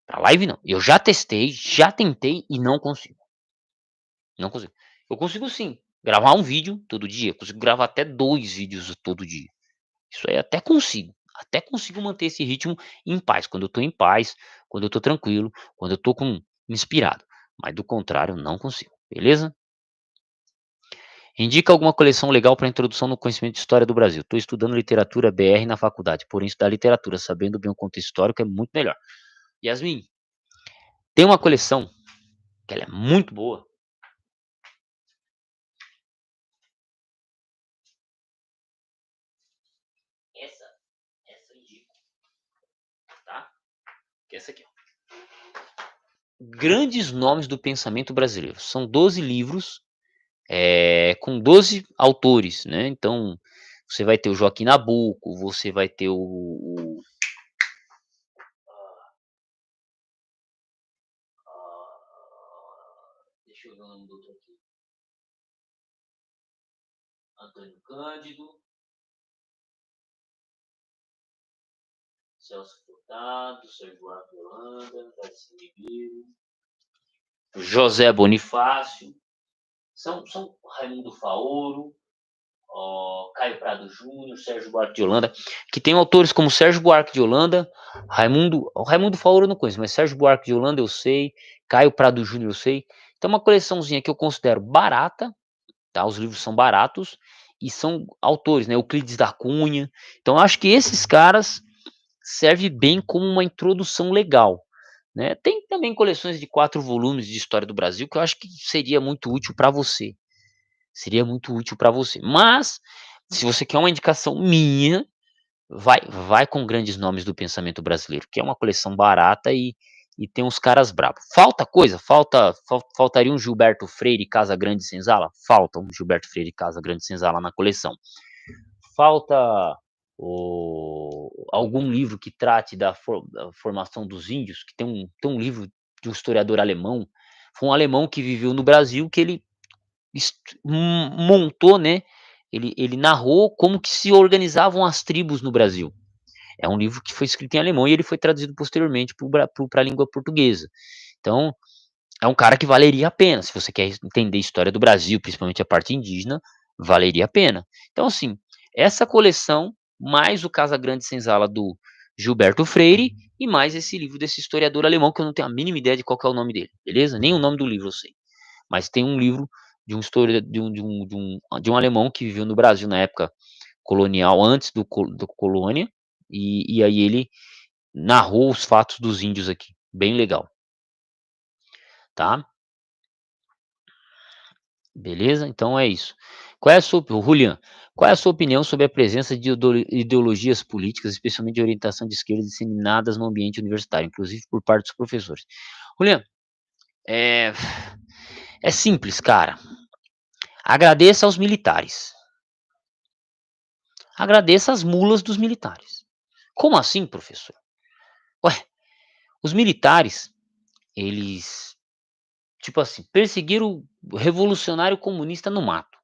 Pra live não. Eu já testei, já tentei e não consigo. Não consigo. Eu consigo sim gravar um vídeo todo dia, eu consigo gravar até 2 vídeos todo dia. Isso aí até consigo. Até consigo manter esse ritmo em paz, quando eu tô em paz, quando eu tô tranquilo, quando eu tô inspirado. Mas do contrário, não consigo, beleza? Indica alguma coleção legal para introdução no conhecimento de história do Brasil. Estou estudando literatura BR na faculdade, porém estudar literatura sabendo bem o contexto histórico é muito melhor. Yasmin, tem uma coleção que ela é muito boa. Essa eu indico, tá? Que é essa aqui, ó. Grandes nomes do pensamento brasileiro. São 12 livros, com 12 autores, né? Então, você vai ter o Joaquim Nabuco, você vai ter deixa eu ver o nome do outro aqui. Antônio Cândido, Celso Furtado, Sérgio Buarque de Holanda, Darcy Ribeiro, José Bonifácio, são Raimundo Faoro, Caio Prado Júnior, Sérgio Buarque de Holanda, que tem autores como Sérgio Buarque de Holanda, Raimundo Faoro eu não conheço, mas Sérgio Buarque de Holanda eu sei, Caio Prado Júnior eu sei. Então é uma coleçãozinha que eu considero barata, tá? Os livros são baratos e são autores, né? Euclides da Cunha. Então eu acho que esses caras servem bem como uma introdução legal, né? Tem também coleções de 4 volumes de história do Brasil que eu acho que seria muito útil para você. Seria muito útil para você. Mas, se você quer uma indicação minha, vai com grandes nomes do pensamento brasileiro, que é uma coleção barata e tem uns caras brabos. Falta coisa? Faltaria um Gilberto Freire Casa Grande Senzala? Falta um Gilberto Freire Casa Grande Senzala na coleção. Falta algum livro que trate da formação dos índios, que tem um livro de um historiador alemão. Foi um alemão que viveu no Brasil, que ele montou, né? Ele narrou como que se organizavam as tribos no Brasil. É um livro que foi escrito em alemão e ele foi traduzido posteriormente para a língua portuguesa. Então, é um cara que valeria a pena. Se você quer entender a história do Brasil, principalmente a parte indígena, valeria a pena. Então, assim, essa coleção, mais o Casa Grande Senzala do Gilberto Freire, e mais esse livro desse historiador alemão, que eu não tenho a mínima ideia de qual que é o nome dele, beleza? Nem o nome do livro eu sei. Mas tem um livro de um história de um alemão que viveu no Brasil na época colonial, antes do colônia, e aí ele narrou os fatos dos índios aqui. Bem legal, tá? Beleza? Então é isso. Julian, qual é a sua opinião sobre a presença de ideologias políticas, especialmente de orientação de esquerda, disseminadas no ambiente universitário, inclusive por parte dos professores? Julian, é, é simples, cara. Agradeça aos militares. Agradeça as mulas dos militares. Como assim, professor? Ué, os militares, eles, tipo assim, perseguiram o revolucionário comunista no mato.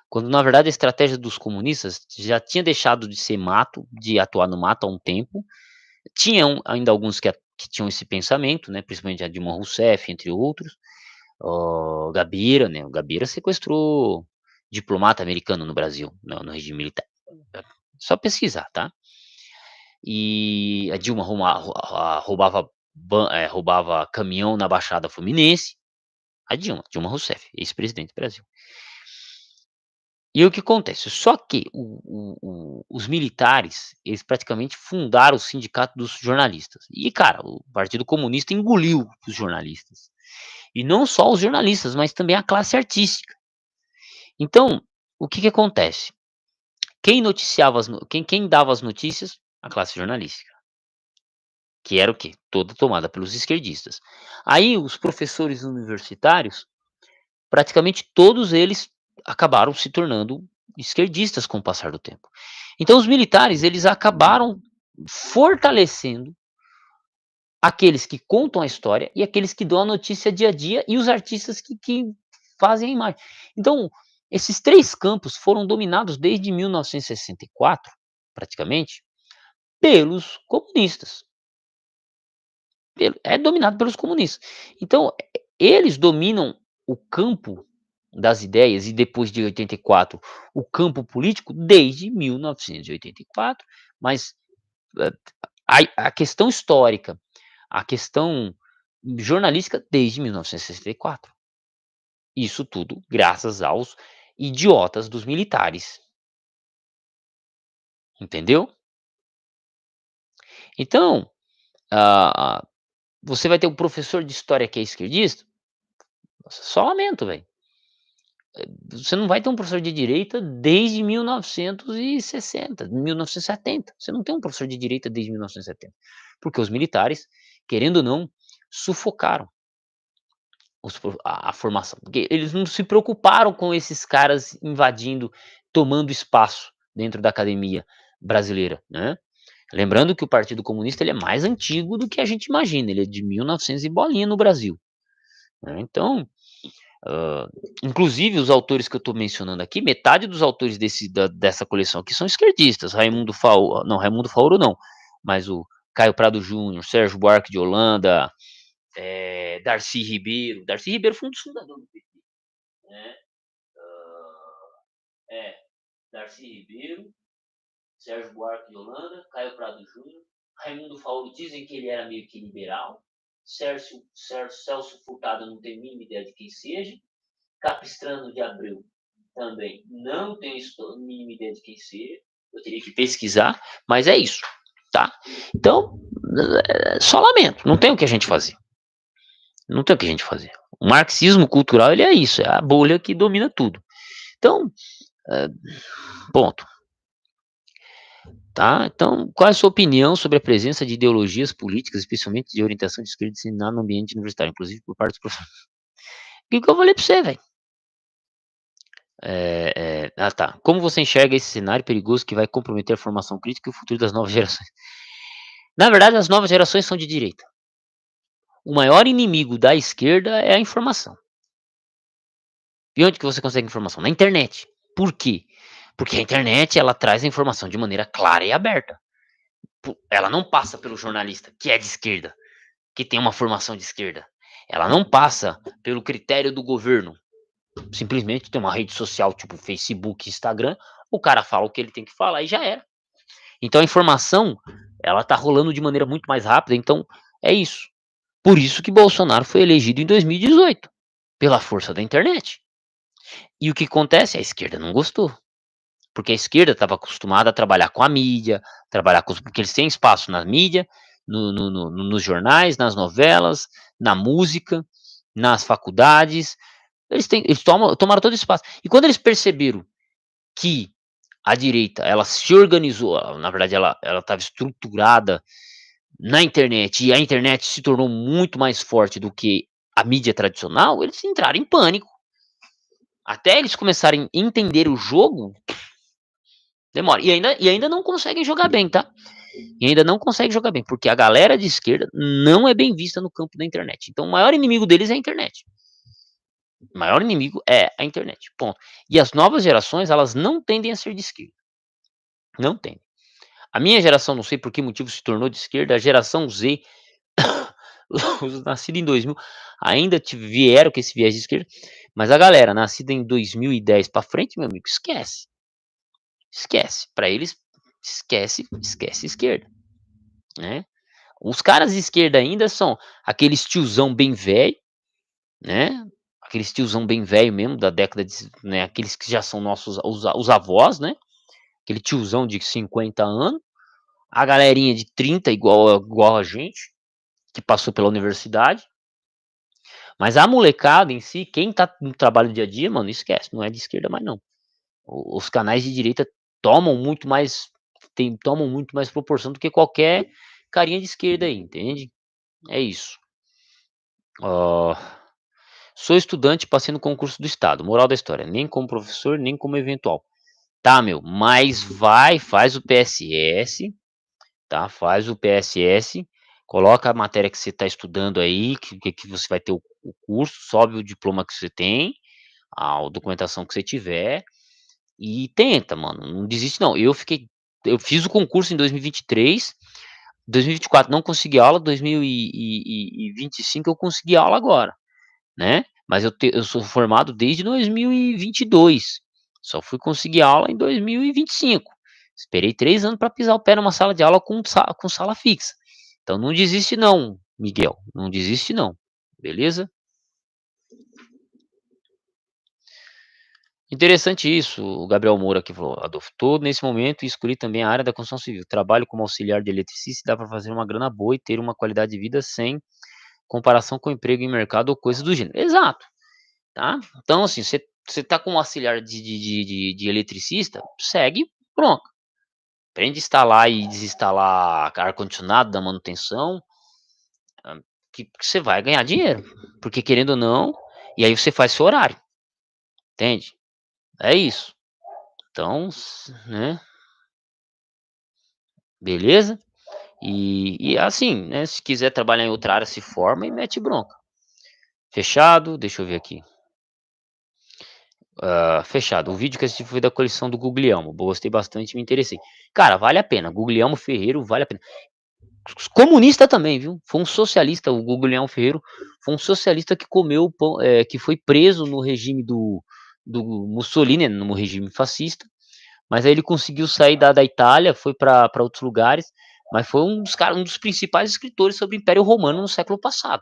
Quando na verdade a estratégia dos comunistas já tinha deixado de ser mato, de atuar no mato há um tempo. Tinham ainda alguns que tinham esse pensamento, né, principalmente a Dilma Rousseff, entre outros. O Gabira, né, o Gabira sequestrou diplomata americano no Brasil, no regime militar. Só pesquisar, tá? E a Dilma roubava caminhão na Baixada Fluminense. A Dilma Rousseff, ex-presidente do Brasil. E o que acontece? Só que os militares, eles praticamente fundaram o sindicato dos jornalistas. E, cara, o Partido Comunista engoliu os jornalistas. E não só os jornalistas, mas também a classe artística. Então, o que acontece? Quem noticiava quem dava as notícias? A classe jornalística. Que era o quê? Toda tomada pelos esquerdistas. Aí os professores universitários, praticamente todos eles acabaram se tornando esquerdistas com o passar do tempo. Então os militares, eles acabaram fortalecendo aqueles que contam a história e aqueles que dão a notícia dia a dia e os artistas que fazem a imagem. Então, esses 3 campos foram dominados desde 1964, praticamente, pelos comunistas. É dominado pelos comunistas. Então, eles dominam o campo das ideias e depois de 84, o campo político desde 1984, mas eh, a questão histórica, a questão jornalística desde 1964. Isso tudo graças aos idiotas dos militares, entendeu? Então, ah, você vai ter um professor de história que é esquerdista, só lamento, velho. Você não vai ter um professor de direita desde 1960, 1970. Você não tem um professor de direita desde 1970. Porque os militares, querendo ou não, sufocaram a formação. Porque eles não se preocuparam com esses caras invadindo, tomando espaço dentro da academia brasileira, né? Lembrando que o Partido Comunista ele é mais antigo do que a gente imagina. Ele é de 1900 e bolinha no Brasil, né? Então, Hã, inclusive os autores que eu estou mencionando aqui, metade dos autores dessa coleção aqui são esquerdistas, Raimundo Faoro não, mas o Caio Prado Júnior, Sérgio Buarque de Holanda, Darcy Ribeiro foi um dos fundadores do PT, né. É. Darcy Ribeiro, Sérgio Buarque de Holanda, Caio Prado Júnior, Raimundo Faoro dizem que ele era meio que liberal, Celso Furtado não tem a mínima ideia de quem seja, Capistrano de Abreu também não tenho a mínima ideia de quem seja, eu teria que pesquisar, mas é isso, tá? Então, só lamento, não tem o que a gente fazer. Não tem o que a gente fazer. O marxismo cultural, ele é isso, é a bolha que domina tudo. Então, ponto. Tá? Então, qual é a sua opinião sobre a presença de ideologias políticas, especialmente de orientação de esquerda, disseminada no ambiente universitário, inclusive por parte dos professores? O que eu falei para você, velho? Tá. Como você enxerga esse cenário perigoso que vai comprometer a formação crítica e o futuro das novas gerações? Na verdade, as novas gerações são de direita. O maior inimigo da esquerda é a informação. E onde que você consegue informação? Na internet. Por quê? Porque a internet, ela traz a informação de maneira clara e aberta. Ela não passa pelo jornalista, que é de esquerda, que tem uma formação de esquerda. Ela não passa pelo critério do governo. Simplesmente tem uma rede social tipo Facebook, Instagram, o cara fala o que ele tem que falar e já era. Então a informação, ela tá rolando de maneira muito mais rápida, então é isso. Por isso que Bolsonaro foi elegido em 2018, pela força da internet. E o que acontece? A esquerda não gostou. Porque a esquerda estava acostumada a trabalhar com a mídia, porque eles têm espaço na mídia, nos jornais, nas novelas, na música, nas faculdades. Eles tomaram todo esse espaço. E quando eles perceberam que a direita, ela se organizou, na verdade ela estava estruturada na internet, e a internet se tornou muito mais forte do que a mídia tradicional, eles entraram em pânico. Até eles começarem a entender o jogo, demora. E ainda não conseguem jogar bem, tá? E ainda não conseguem jogar bem, porque a galera de esquerda não é bem vista no campo da internet. Então o maior inimigo deles é a internet. O maior inimigo é a internet, ponto. E as novas gerações, elas não tendem a ser de esquerda. Não tendem. A minha geração, não sei por que motivo se tornou de esquerda, a geração Z, os nascidos em 2000, ainda vieram com esse viés de esquerda, mas a galera nascida em 2010 para frente, meu amigo, esquece. Esquece. Para eles, esquece esquerda, né? Os caras de esquerda ainda são aqueles tiozão bem velho, né? Aqueles tiozão bem velho mesmo da década de, né? Aqueles que já são nossos os avós, né? Aquele tiozão de 50 anos, a galerinha de 30 igual a gente, que passou pela universidade. Mas a molecada em si, quem tá no trabalho dia a dia, mano, esquece, não é de esquerda mais não. Os canais de direita tomam muito mais tomam muito mais proporção do que qualquer carinha de esquerda aí, entende? É isso. Ó, sou estudante, passei no concurso do estado. Moral da história, nem como professor, nem como eventual. Tá, meu, mas faz o PSS, tá? Faz o PSS, coloca a matéria que você está estudando aí, que você vai ter o curso, sobe o diploma que você tem, a documentação que você tiver, e tenta, mano, não desiste não. Eu fiz o concurso em 2023, 2024 não consegui aula, 2025 eu consegui aula agora, né? Mas eu sou formado desde 2022. Só fui conseguir aula em 2025. Esperei 3 anos para pisar o pé numa sala de aula com sala fixa. Então não desiste não, Miguel. Não desiste não. Beleza? Interessante isso, o Gabriel Moura aqui falou. Adolfo, tô nesse momento e escolhi também a área da construção civil. Trabalho como auxiliar de eletricista e dá para fazer uma grana boa e ter uma qualidade de vida sem comparação com emprego em mercado ou coisa do gênero. Exato. Tá? Então, assim, você tá com um auxiliar de eletricista, segue, pronto. Aprende a instalar e desinstalar ar-condicionado da manutenção, que você vai ganhar dinheiro. Porque querendo ou não, e aí você faz seu horário. Entende? É isso. Então, né? Beleza? E assim, né? Se quiser trabalhar em outra área, se forma e mete bronca. Fechado? Deixa eu ver aqui. Fechado. O vídeo que assisti foi da coleção do Guglielmo. Gostei bastante, me interessei. Cara, vale a pena. Guglielmo Ferreiro vale a pena. Comunista também, viu? Foi um socialista, o Guglielmo Ferreiro foi um socialista que comeu pão, que foi preso no regime do Mussolini, no regime fascista, Mas aí ele conseguiu sair da Itália, foi para outros lugares, mas foi um dos principais escritores sobre o Império Romano no século passado,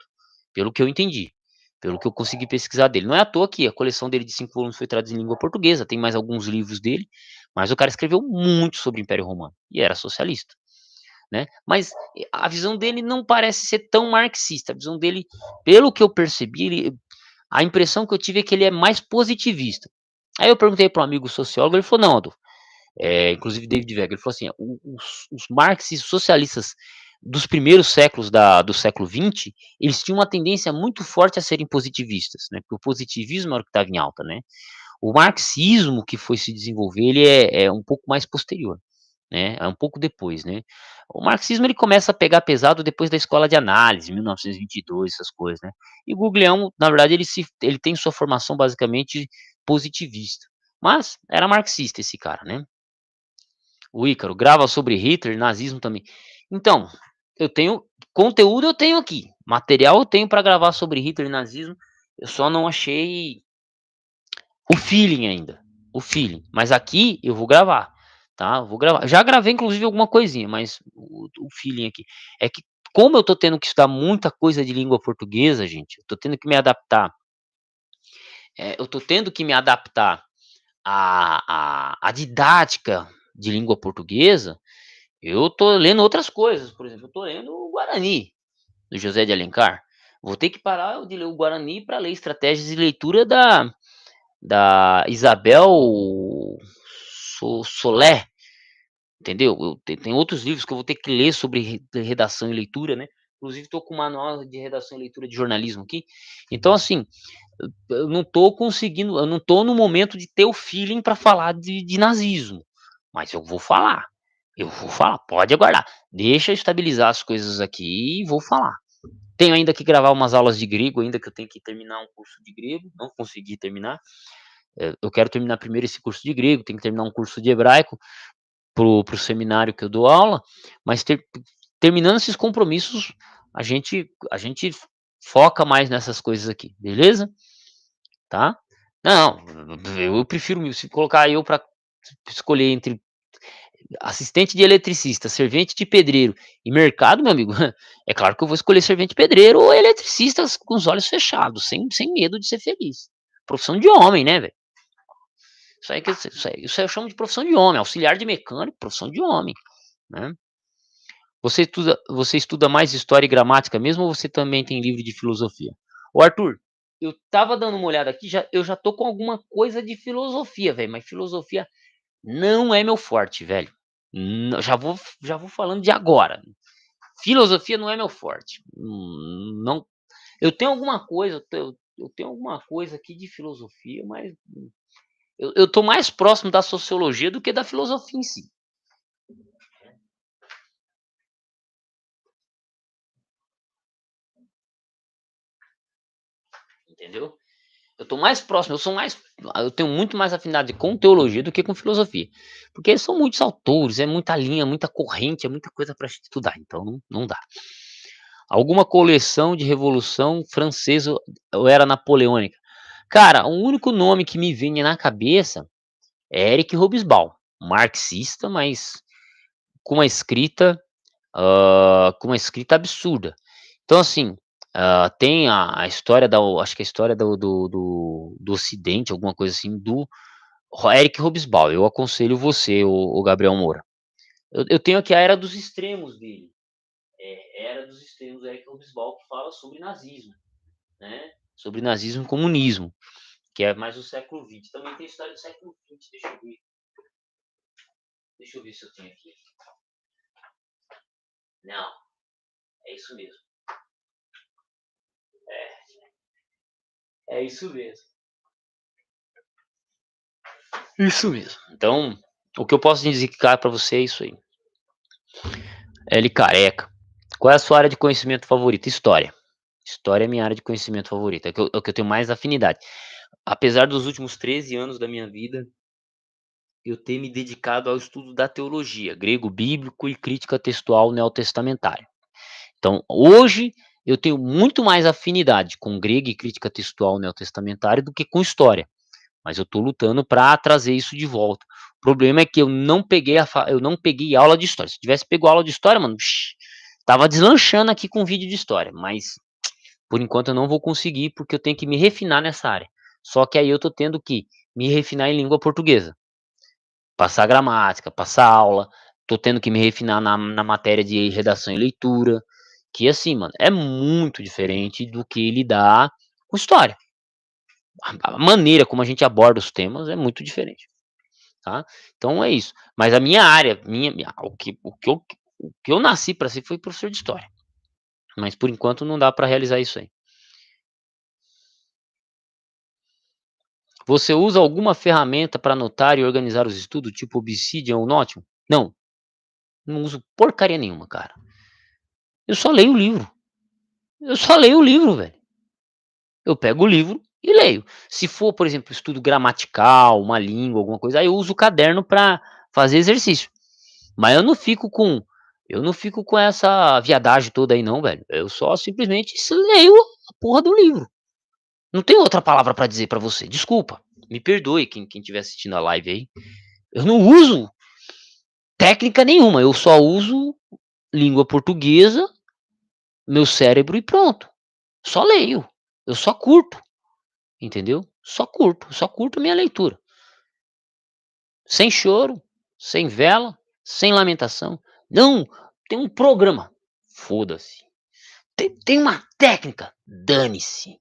pelo que eu entendi, pelo que eu consegui pesquisar dele. Não é à toa que a coleção dele de 5 volumes foi traduzida em língua portuguesa, tem mais alguns livros dele, mas o cara escreveu muito sobre o Império Romano e era socialista, né? Mas a visão dele não parece ser tão marxista. A visão dele, pelo que eu percebi, a impressão que eu tive é que ele é mais positivista. Aí eu perguntei para um amigo sociólogo, ele falou, não, Adolfo, inclusive David Weger, ele falou assim, os marxistas socialistas dos primeiros séculos do século XX, eles tinham uma tendência muito forte a serem positivistas, né? Porque o positivismo era o que estava em alta, né? O marxismo que foi se desenvolver, ele é um pouco mais posterior, né? É um pouco depois, né? O marxismo ele começa a pegar pesado depois da escola de análise, 1922, essas coisas, né? E o Guglielmo, na verdade, ele tem sua formação basicamente positivista, mas era marxista esse cara, né? O Ícaro grava sobre Hitler, nazismo também. Então, eu tenho conteúdo, eu tenho aqui, material eu tenho para gravar sobre Hitler e nazismo. Eu só não achei o feeling ainda, o feeling. Mas aqui eu vou gravar, tá? Eu vou gravar. Já gravei inclusive alguma coisinha, mas o feeling aqui é que como eu tô tendo que estudar muita coisa de língua portuguesa, gente, eu tô tendo que me adaptar. Eu tô tendo que me adaptar à didática de língua portuguesa. Eu tô lendo outras coisas, por exemplo, eu tô lendo o Guarani, do José de Alencar. Vou ter que parar de ler o Guarani para ler estratégias de leitura da Isabel Solé, entendeu? Tem outros livros que eu vou ter que ler sobre redação e leitura, né? Inclusive estou com um manual de redação e leitura de jornalismo aqui. Então, assim, eu não tô conseguindo, eu não tô no momento de ter o feeling para falar de nazismo, mas eu vou falar, pode aguardar, deixa eu estabilizar as coisas aqui e vou falar. Tenho ainda que gravar umas aulas de grego, ainda que eu tenho que terminar um curso de grego, não consegui terminar. Eu quero terminar primeiro esse curso de grego, tenho que terminar um curso de hebraico pro seminário que eu dou aula, mas terminando esses compromissos, a gente foca mais nessas coisas aqui, beleza? Tá? Não, eu prefiro se colocar eu para escolher entre assistente de eletricista, servente de pedreiro e mercado, meu amigo, é claro que eu vou escolher servente de pedreiro ou eletricista com os olhos fechados, sem medo de ser feliz. Profissão de homem, né, velho? Isso aí eu chamo de profissão de homem, auxiliar de mecânico, profissão de homem, né? Você estuda mais história e gramática mesmo ou você também tem livro de filosofia? Ô Arthur, eu tava dando uma olhada aqui, eu já tô com alguma coisa de filosofia, velho, mas filosofia não é meu forte, velho. Já vou falando de agora. Filosofia não é meu forte. Não, eu tenho alguma coisa, eu tenho alguma coisa aqui de filosofia, mas eu tô mais próximo da sociologia do que da filosofia em si, entendeu? Eu tô mais próximo, eu tenho muito mais afinidade com teologia do que com filosofia. Porque são muitos autores, é muita linha, muita corrente, é muita coisa para estudar, então não dá. Alguma coleção de Revolução Francesa ou era napoleônica? Cara, o único nome que me vem na cabeça é Eric Hobsbawm, marxista, mas com uma escrita, com uma escrita absurda. Então, assim, tem a história acho que a história do Ocidente, alguma coisa assim, do Eric Hobsbawm. Eu aconselho você, o Gabriel Moura. Eu tenho aqui a Era dos Extremos dele. Era dos Extremos, do Eric Hobsbawm, que fala sobre nazismo, né? Sobre nazismo e comunismo, que é mais do século XX. Também tem história do século XX, deixa eu ver. Deixa eu ver se eu tenho aqui. Não, é isso mesmo. É isso mesmo. Isso mesmo. Então, o que eu posso indicar para você é isso aí. L careca. Qual é a sua área de conhecimento favorita? História. História é minha área de conhecimento favorita. É o que eu tenho mais afinidade. Apesar dos últimos 13 anos da minha vida, eu ter me dedicado ao estudo da teologia, grego bíblico e crítica textual neotestamentária. Então, hoje, eu tenho muito mais afinidade com grego e crítica textual neotestamentária do que com história. mas eu tô lutando para trazer isso de volta. O problema é que eu não peguei aula de história. Se eu tivesse pego aula de história, mano, tava deslanchando aqui com vídeo de história, mas por enquanto eu não vou conseguir, porque eu tenho que me refinar nessa área. Só que aí eu tô tendo que me refinar em língua portuguesa, passar gramática, passar aula, tô tendo que me refinar na matéria de redação e leitura, que assim, mano, é muito diferente do que lidar com história. A maneira como a gente aborda os temas é muito diferente, tá. Então é isso. Mas a minha área, o que eu nasci para ser foi professor de história, mas por enquanto não dá para realizar isso aí. Você usa alguma ferramenta para anotar e organizar os estudos, tipo Obsidian ou Notion? Não, não uso porcaria nenhuma, cara. Eu só leio o livro. Eu só leio o livro, velho. Eu pego o livro e leio. Se for, por exemplo, estudo gramatical, uma língua, alguma coisa, aí eu uso o caderno para fazer exercício. Mas eu não fico com essa viadagem toda aí não, velho. Eu só simplesmente leio a porra do livro. Não tem outra palavra para dizer para você. Desculpa, me perdoe quem estiver assistindo a live aí. Eu não uso técnica nenhuma, eu só uso língua portuguesa, meu cérebro e pronto. Só leio, eu só curto, entendeu? Só curto minha leitura. Sem choro, sem vela, sem lamentação. Não, tem um programa. Foda-se. Tem uma técnica. Dane-se.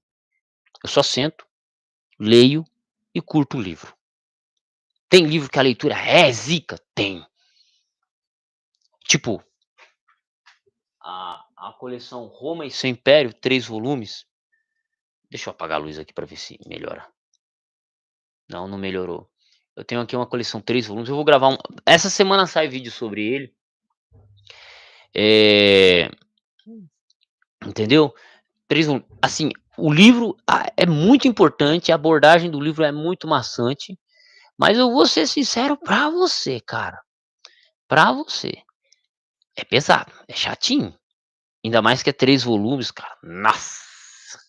Eu só sento, leio e curto o livro. Tem livro que a leitura é zica? Tem. Tipo, a coleção Roma e seu Império, 3 volumes. Deixa eu apagar a luz aqui para ver se melhora. Não, não melhorou. Eu tenho aqui uma coleção 3 volumes, eu vou gravar essa semana sai vídeo sobre ele. Eh, entendeu? 3 volumes. Assim, o livro, é muito importante, a abordagem do livro é muito maçante, mas eu vou ser sincero pra você, cara, pra você. É pesado, é chatinho, ainda mais que é 3 volumes, cara, nossa,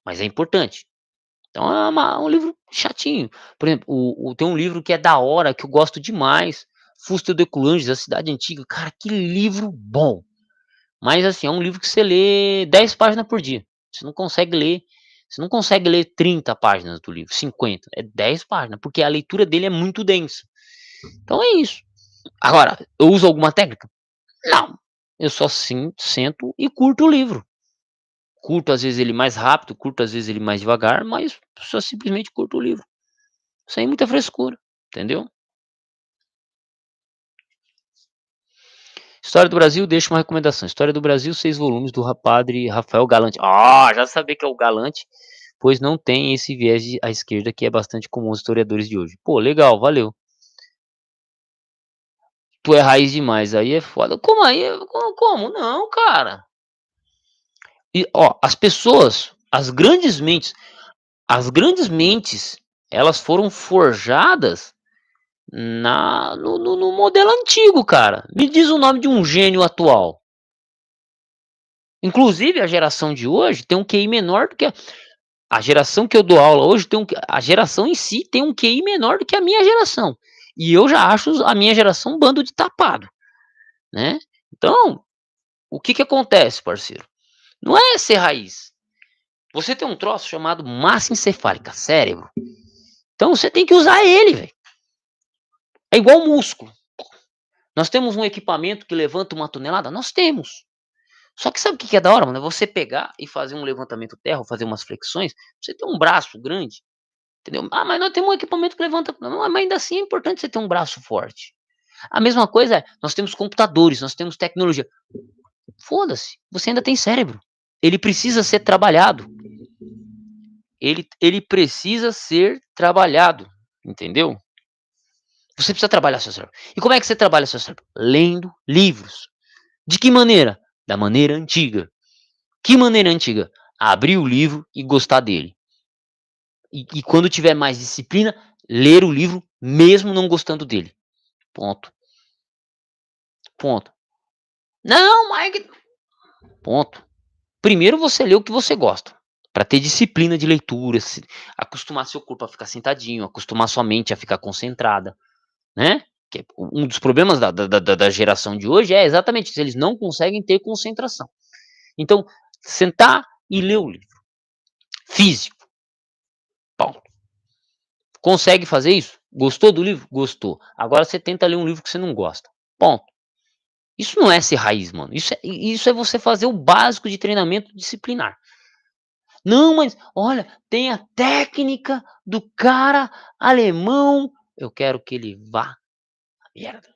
mas é importante. Então um livro chatinho. Por exemplo, tem um livro que é da hora, que eu gosto demais, Fusta de Coulanges, A Cidade Antiga, cara, que livro bom. Mas assim, é um livro que você lê 10 páginas por dia. Você não consegue ler 30 páginas do livro, 50, é 10 páginas, porque a leitura dele é muito densa. Então é isso. Agora, eu uso alguma técnica? Não. Eu só sim sento e curto o livro. Curto às vezes ele mais rápido, curto às vezes ele mais devagar, mas só simplesmente curto o livro. Sem muita frescura, entendeu? História do Brasil, deixa uma recomendação. História do Brasil, 6 volumes do padre Rafael Galante. Já sabia que é o Galante, pois não tem esse viés à esquerda que é bastante comum aos historiadores de hoje. Pô, legal, valeu. Tu é raiz demais, aí é foda. Como aí? Como? Não, cara. E, ó, as grandes mentes, elas foram forjadas no modelo antigo, cara. Me diz o nome de um gênio atual. Inclusive, a geração de hoje tem um QI menor do que a geração que eu dou aula hoje a geração em si tem um QI menor do que a minha geração. E eu já acho a minha geração um bando de tapado, né. Então, o que que acontece, parceiro? Não é ser raiz. Você tem um troço chamado massa encefálica, cérebro. Então você tem que usar ele, velho. É igual músculo. Nós temos um equipamento que levanta 1 tonelada? Nós temos. Só que sabe o que que é da hora, mano? É você pegar e fazer um levantamento terra, ou fazer umas flexões, você tem um braço grande, entendeu? Mas nós temos um equipamento que levanta, não, mas ainda assim é importante você ter um braço forte. A mesma coisa é, nós temos computadores, nós temos tecnologia. Foda-se, você ainda tem cérebro. Ele precisa ser trabalhado. Ele precisa ser trabalhado, entendeu? Você precisa trabalhar seu cérebro. E como é que você trabalha seu cérebro? Lendo livros. De que maneira? Da maneira antiga. Que maneira antiga? Abrir o livro e gostar dele. E quando tiver mais disciplina, ler o livro mesmo não gostando dele. Ponto. Ponto. Não, Mike. Ponto. Primeiro você lê o que você gosta. para ter disciplina de leitura, acostumar seu corpo a ficar sentadinho, acostumar sua mente a ficar concentrada, né. Que um dos problemas da geração de hoje é exatamente isso, eles não conseguem ter concentração. Então, sentar e ler o livro, físico, ponto. Consegue fazer isso? Gostou do livro? Gostou. Agora você tenta ler um livro que você não gosta, ponto. Isso não é ser raiz, mano, isso é você fazer o básico de treinamento disciplinar. Não, mas olha, tem a técnica do cara alemão. Eu quero que ele vá à merda.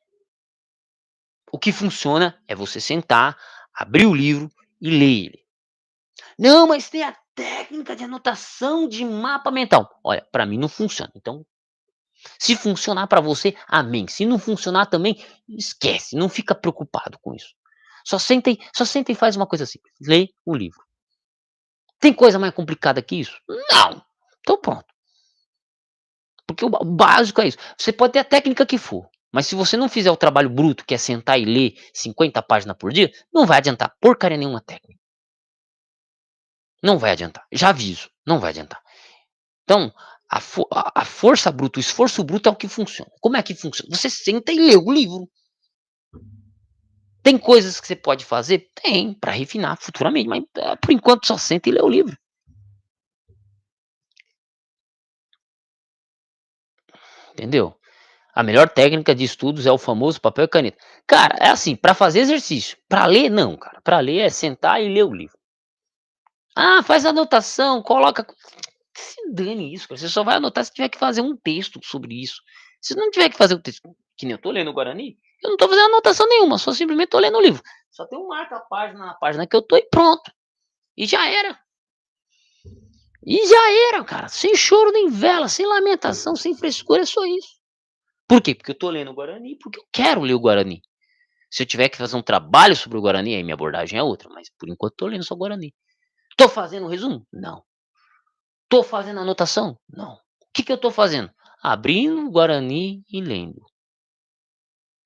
O que funciona é você sentar, abrir o livro e ler ele. Não, mas tem a técnica de anotação de mapa mental. Olha, para mim não funciona. Então, se funcionar para você, amém. Se não funcionar também, esquece, não fica preocupado com isso. Só senta e faz uma coisa simples, lê o livro. Tem coisa mais complicada que isso? Não. Então pronto. Porque o básico é isso. Você pode ter a técnica que for, mas se você não fizer o trabalho bruto, que é sentar e ler 50 páginas por dia, não vai adiantar porcaria nenhuma técnica. Não vai adiantar. Já aviso, não vai adiantar. Então, a força bruta, o esforço bruto é o que funciona. Como é que funciona? Você senta e lê o livro. Tem coisas que você pode fazer? Tem, para refinar futuramente, mas por enquanto só senta e lê o livro. Entendeu? A melhor técnica de estudos é o famoso papel e caneta. Cara, é assim, para fazer exercício, para ler não, cara. Para ler é sentar e ler o livro. Ah, faz anotação, coloca. Que se dane isso, cara. Você só vai anotar se tiver que fazer um texto sobre isso. Se não tiver que fazer um texto, que nem eu tô lendo o Guarani, eu não tô fazendo anotação nenhuma, só simplesmente tô lendo o livro. Só tem um marca a página na página que eu tô e pronto. E já era. E já era, cara. Sem choro nem vela, sem lamentação, sem frescura, é só isso. Por quê? Porque eu tô lendo o Guarani, porque eu quero ler o Guarani. Se eu tiver que fazer um trabalho sobre o Guarani, aí minha abordagem é outra, mas por enquanto tô lendo só o Guarani. Tô fazendo um resumo? Não. Tô fazendo anotação? Não. O que que eu tô fazendo? Abrindo o Guarani e lendo.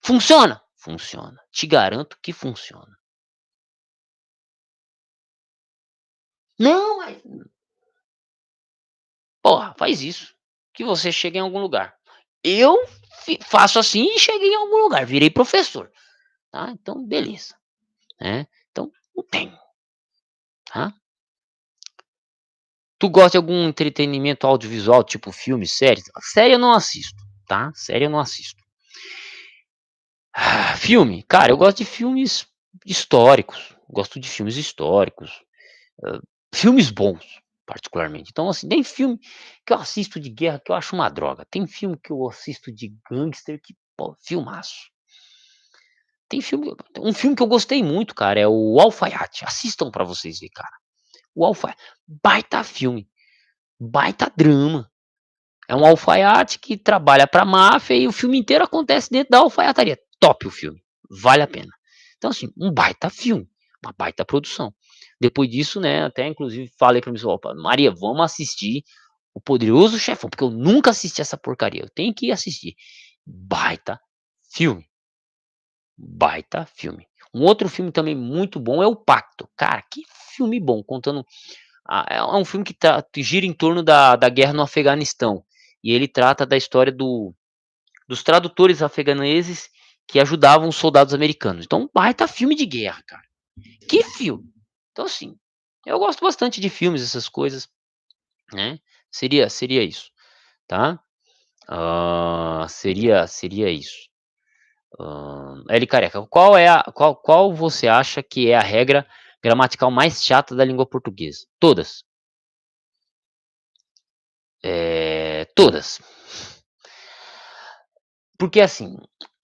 Funciona? Funciona. Te garanto que funciona. Não, mas porra, faz isso, que você chega em algum lugar. Eu faço assim e cheguei em algum lugar, virei professor, tá? Então beleza, né? Então não tem, tá? Tu gosta de algum entretenimento audiovisual, tipo filme, série? Série eu não assisto, tá? Série eu não assisto. Filme, cara, eu gosto de filmes históricos, gosto de filmes históricos, hã, filmes bons, particularmente. Então, assim, tem filme que eu assisto de guerra que eu acho uma droga, tem filme que eu assisto de gangster que, pô, filmaço. Tem filme um filme que eu gostei muito, cara, é o Alfaiate, assistam pra vocês verem, cara. O Alfaiate, baita filme, baita drama. É um alfaiate que trabalha pra máfia e o filme inteiro acontece dentro da alfaiataria. Top o filme, vale a pena. Então, assim, um baita filme, uma baita produção. Depois disso, né, até inclusive falei pra minha esposa: "Opa, Maria, vamos assistir O Poderoso Chefão", porque eu nunca assisti essa porcaria, eu tenho que assistir. Baita filme, baita filme. Um outro filme também muito bom é O Pacto. Cara, que filme bom, contando é um filme que gira em torno da guerra no Afeganistão, e ele trata da história dos tradutores afeganeses que ajudavam os soldados americanos. Então, um baita filme de guerra, cara. Que filme! Então, assim, eu gosto bastante de filmes, essas coisas, né. Seria isso, tá. Seria isso. L Careca, qual você acha que é a regra gramatical mais chata da língua portuguesa? Todas. Todas. Porque assim,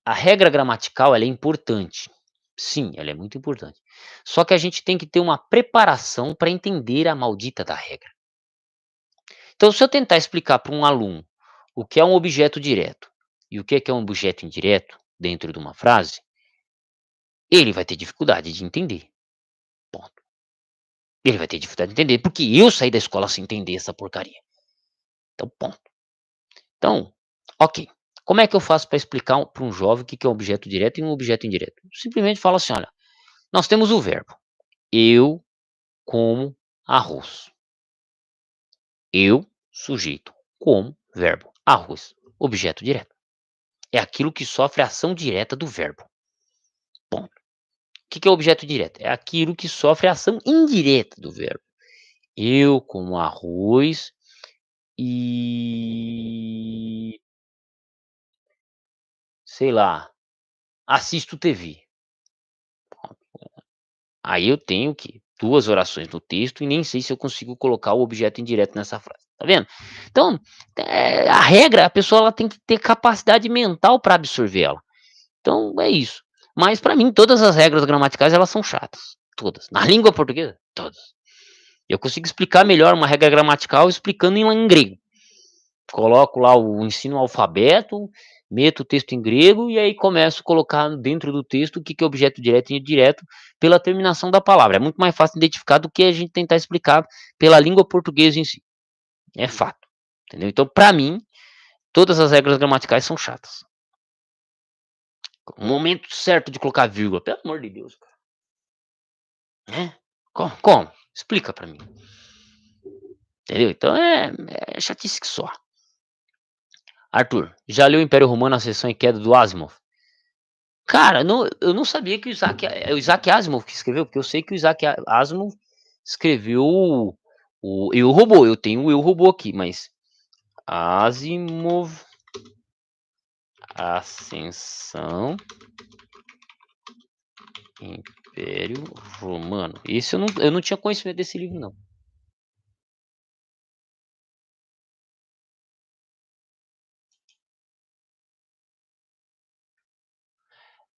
a regra gramatical ela é importante. Sim, ela é muito importante. Só que a gente tem que ter uma preparação para entender a maldita da regra. Então, se eu tentar explicar para um aluno o que é um objeto direto e o que é um objeto indireto dentro de uma frase, ele vai ter dificuldade de entender. Ponto. Ele vai ter dificuldade de entender, porque eu saí da escola sem entender essa porcaria. Então, ponto. Então, ok. Como é que eu faço para explicar para um jovem o que que é um objeto direto e um objeto indireto? Simplesmente falo assim: olha, nós temos o verbo eu como arroz. Eu, sujeito, como, verbo, arroz, objeto direto. É aquilo que sofre a ação direta do verbo. Ponto. O que é o objeto direto? É aquilo que sofre a ação indireta do verbo. Eu como arroz e, sei lá, assisto TV. Aí eu tenho que 2 orações no texto e nem sei se eu consigo colocar o objeto indireto nessa frase, tá vendo? Então, a regra, a pessoa ela tem que ter capacidade mental para absorver ela. Então é isso. Mas para mim todas as regras gramaticais elas são chatas, todas. Na língua portuguesa, todas. Eu consigo explicar melhor uma regra gramatical explicando em grego. Coloco lá o ensino o alfabeto, meto o texto em grego e aí começo a colocar dentro do texto o que que é objeto direto e indireto pela terminação da palavra. É muito mais fácil identificar do que a gente tentar explicar pela língua portuguesa em si. É fato, entendeu? Então, para mim, todas as regras gramaticais são chatas. O momento certo de colocar vírgula, pelo amor de Deus, cara, né? Como? Explica para mim, entendeu? Então é chatice que só. Arthur, já leu o Império Romano, a Ascensão e Queda do Asimov? Cara, eu não sabia que o Isaac Asimov que escreveu, porque eu sei que o Isaac Asimov escreveu o Eu, Robô, eu tenho o Eu, Robô aqui, mas Asimov, Ascensão, Império Romano. Esse eu não tinha conhecimento desse livro, não.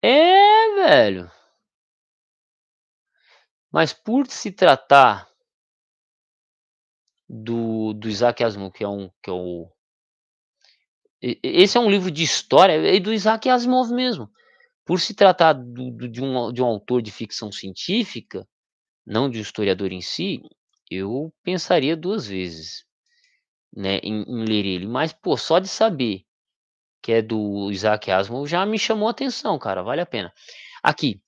É, velho. Mas por se tratar do Isaac Asimov, que é o esse é um livro de história, é do Isaac Asimov mesmo. Por se tratar de um autor de ficção científica, não de um historiador em si, eu pensaria 2 vezes, né, em ler ele. Mas, pô, só de saber que é do Isaac Asimov já me chamou a atenção, cara, vale a pena. Aqui,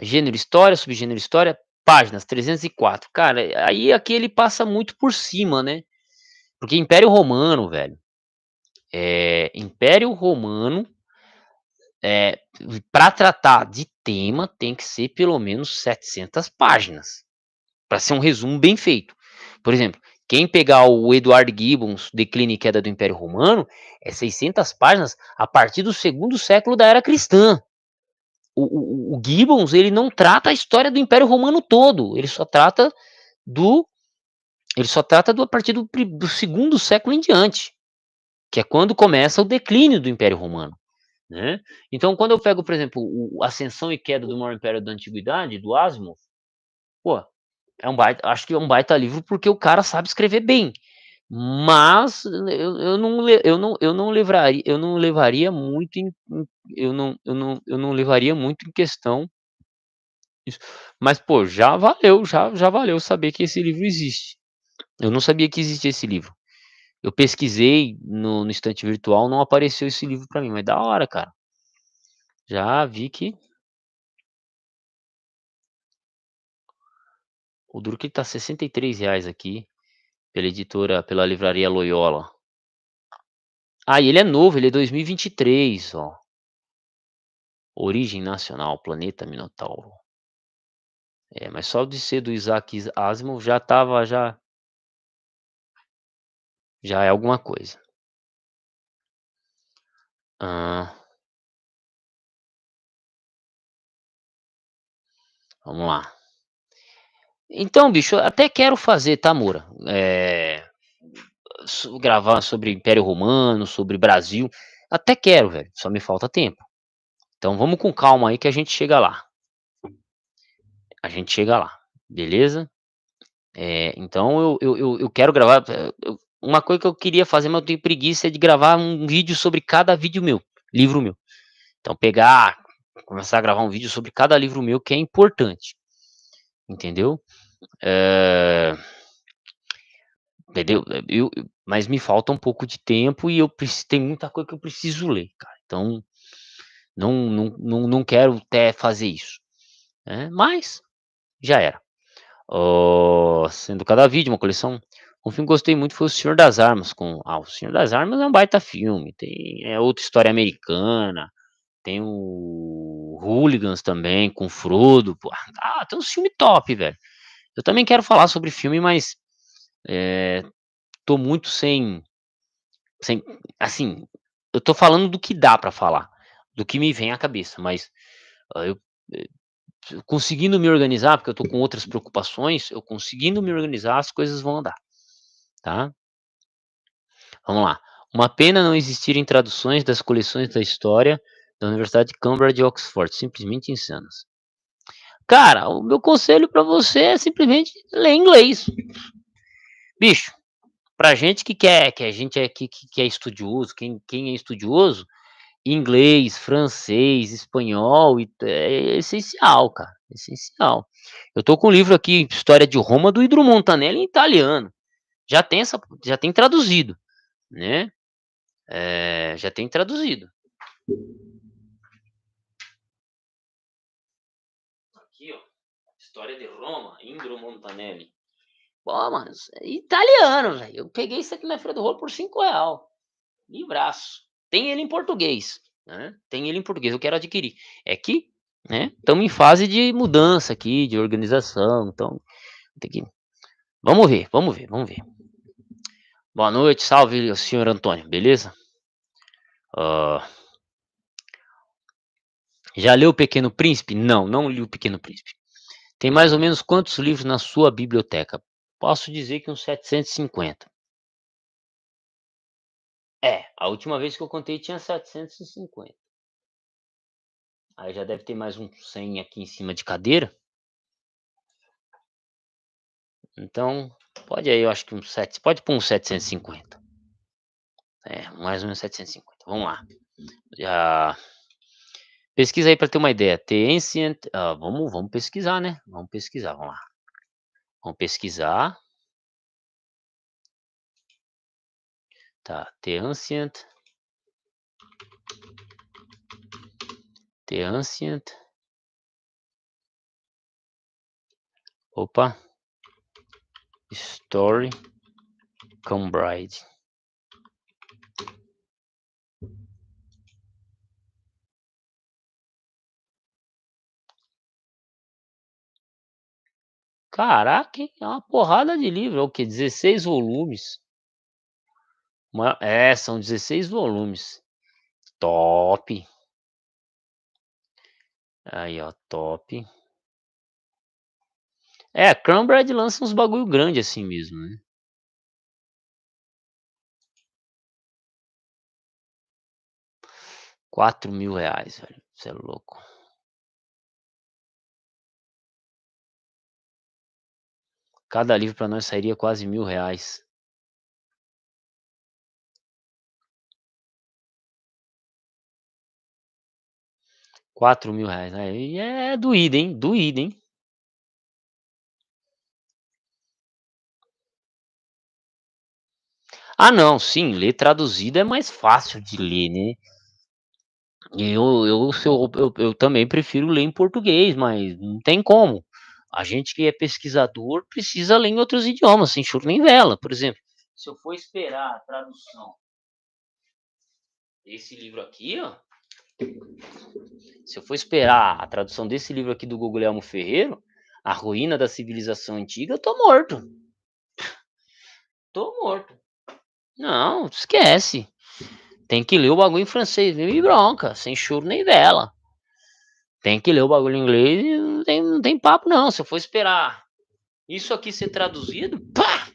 gênero história, subgênero história, páginas 304. Cara, aí aqui ele passa muito por cima, né, porque Império Romano, velho, Império Romano, eh, pra tratar de tema tem que ser pelo menos 700 páginas. Para ser um resumo bem feito. Por exemplo, quem pegar o Edward Gibbon's Declínio e Queda do Império Romano, é 600 páginas a partir do segundo século da era cristã. O Gibbons, ele não trata a história do Império Romano todo, do ele só trata do a partir do segundo século em diante, que é quando começa o declínio do Império Romano, né. Então quando eu pego, por exemplo, o Ascensão e Queda do Maior Império da Antiguidade, do Asimov, pô, acho que é um baita livro, porque o cara sabe escrever bem, mas eu não levaria muito eu não levaria muito em questão isso. Mas, pô, já valeu saber que esse livro existe. Eu não sabia que existia esse livro. Eu pesquisei no estante virtual, não apareceu esse livro pra mim, mas da hora, cara. Já vi que o duro que tá R$ 63 aqui, pela livraria Loyola. Ah, e ele é novo, ele é 2023, ó. Origem Nacional, Planeta Minotauro. É, mas só de ser do Isaac Asimov já é alguma coisa. Hã, vamos lá. Então, bicho, eu até quero fazer, tá, Moura? Gravar sobre Império Romano, sobre Brasil, até quero, velho, só me falta tempo. Então vamos com calma aí que a gente chega lá. A gente chega lá, beleza? Então eu quero gravar, uma coisa que eu queria fazer, mas eu tenho preguiça, é de gravar um vídeo sobre cada vídeo meu, livro meu. Então começar a gravar um vídeo sobre cada livro meu que é importante, entendeu? Eh, entendeu? Mas me falta um pouco de tempo e tem muita coisa que eu preciso ler, cara. Então não quero até fazer isso, né, mas já era. Sendo cada vídeo uma coleção Um filme que eu gostei muito foi O Senhor das Armas com O Senhor das Armas é um baita filme, tem outra história americana, tem o Hooligans também com o Frodo, pô, tem uns filme top, velho. Eu também quero falar sobre filme, mas, eh, tô muito sem assim, eu tô falando do que dá pra falar, do que me vem à cabeça, mas, eu, eh, conseguindo me organizar, porque eu tô com outras preocupações, eu conseguindo me organizar, as coisas vão andar, tá. Vamos lá. Uma pena não existirem traduções das coleções da história da Universidade de Cambridge e Oxford, simplesmente insanas. Cara, o meu conselho pra você é simplesmente ler inglês. Bicho, pra gente que a gente é que é estudioso, quem é estudioso, inglês, francês, espanhol é essencial, cara, essencial. Eu tô com um livro aqui, História de Roma, do Idro Montanelli, em italiano. Já tem traduzido, né, já tem traduzido. Aqui, ó, História de Roma, Indro Montanelli. Pô, mano, isso é italiano, velho. Eu peguei isso aqui na Feira do Rolo por R$ 5. Livraço. Tem ele em português, né? Tem ele em português, eu quero adquirir. É que, né, estamos em fase de mudança aqui, de organização, então tem que vamos ver, vamos ver, vamos ver. Boa noite, salve, senhor Antônio, beleza? Hã, já leu O Pequeno Príncipe? Não, não li O Pequeno Príncipe. Tem mais ou menos quantos livros na sua biblioteca? Posso dizer que uns 750. É, a última vez que eu contei tinha 750. Aí já deve ter mais uns 100 aqui em cima de cadeira. Então, pode aí, eu acho que uns 7, pode pôr uns 750. É, mais ou menos 750. Vamos lá. Já pesquisa aí para ter uma ideia. The Ancient, vamos pesquisar, né? Vamos pesquisar, vamos lá. Vamos pesquisar. Tá, The Ancient. Opa. Story Cambridge. Caraca, hein, é uma porrada de livro, é o quê? 16 volumes. São 16 volumes. Top. Aí, ó, top. É, a Cranbread lança uns bagulho grande assim mesmo, né. R$ 4.000, velho, você é louco. Cada livro pra nós sairia quase R$ 1.000. R$ 4.000, aí é doído, hein, doído, hein. Ah não, sim, ler traduzido é mais fácil de ler, né. Eu também prefiro ler em português, mas não tem como. A gente que é pesquisador precisa ler em outros idiomas, sem choro nem vela. Por exemplo, se eu for esperar a tradução desse livro aqui, ó, se eu for esperar a tradução desse livro aqui do Guglielmo Ferreiro, A Ruína da Civilização Antiga, eu tô morto, tô morto. Não, esquece. Tem que ler o bagulho em francês, nem me bronca, sem choro nem vela. Tem que ler o bagulho em inglês e não tem papo não. Se eu for esperar isso aqui ser traduzido, pá!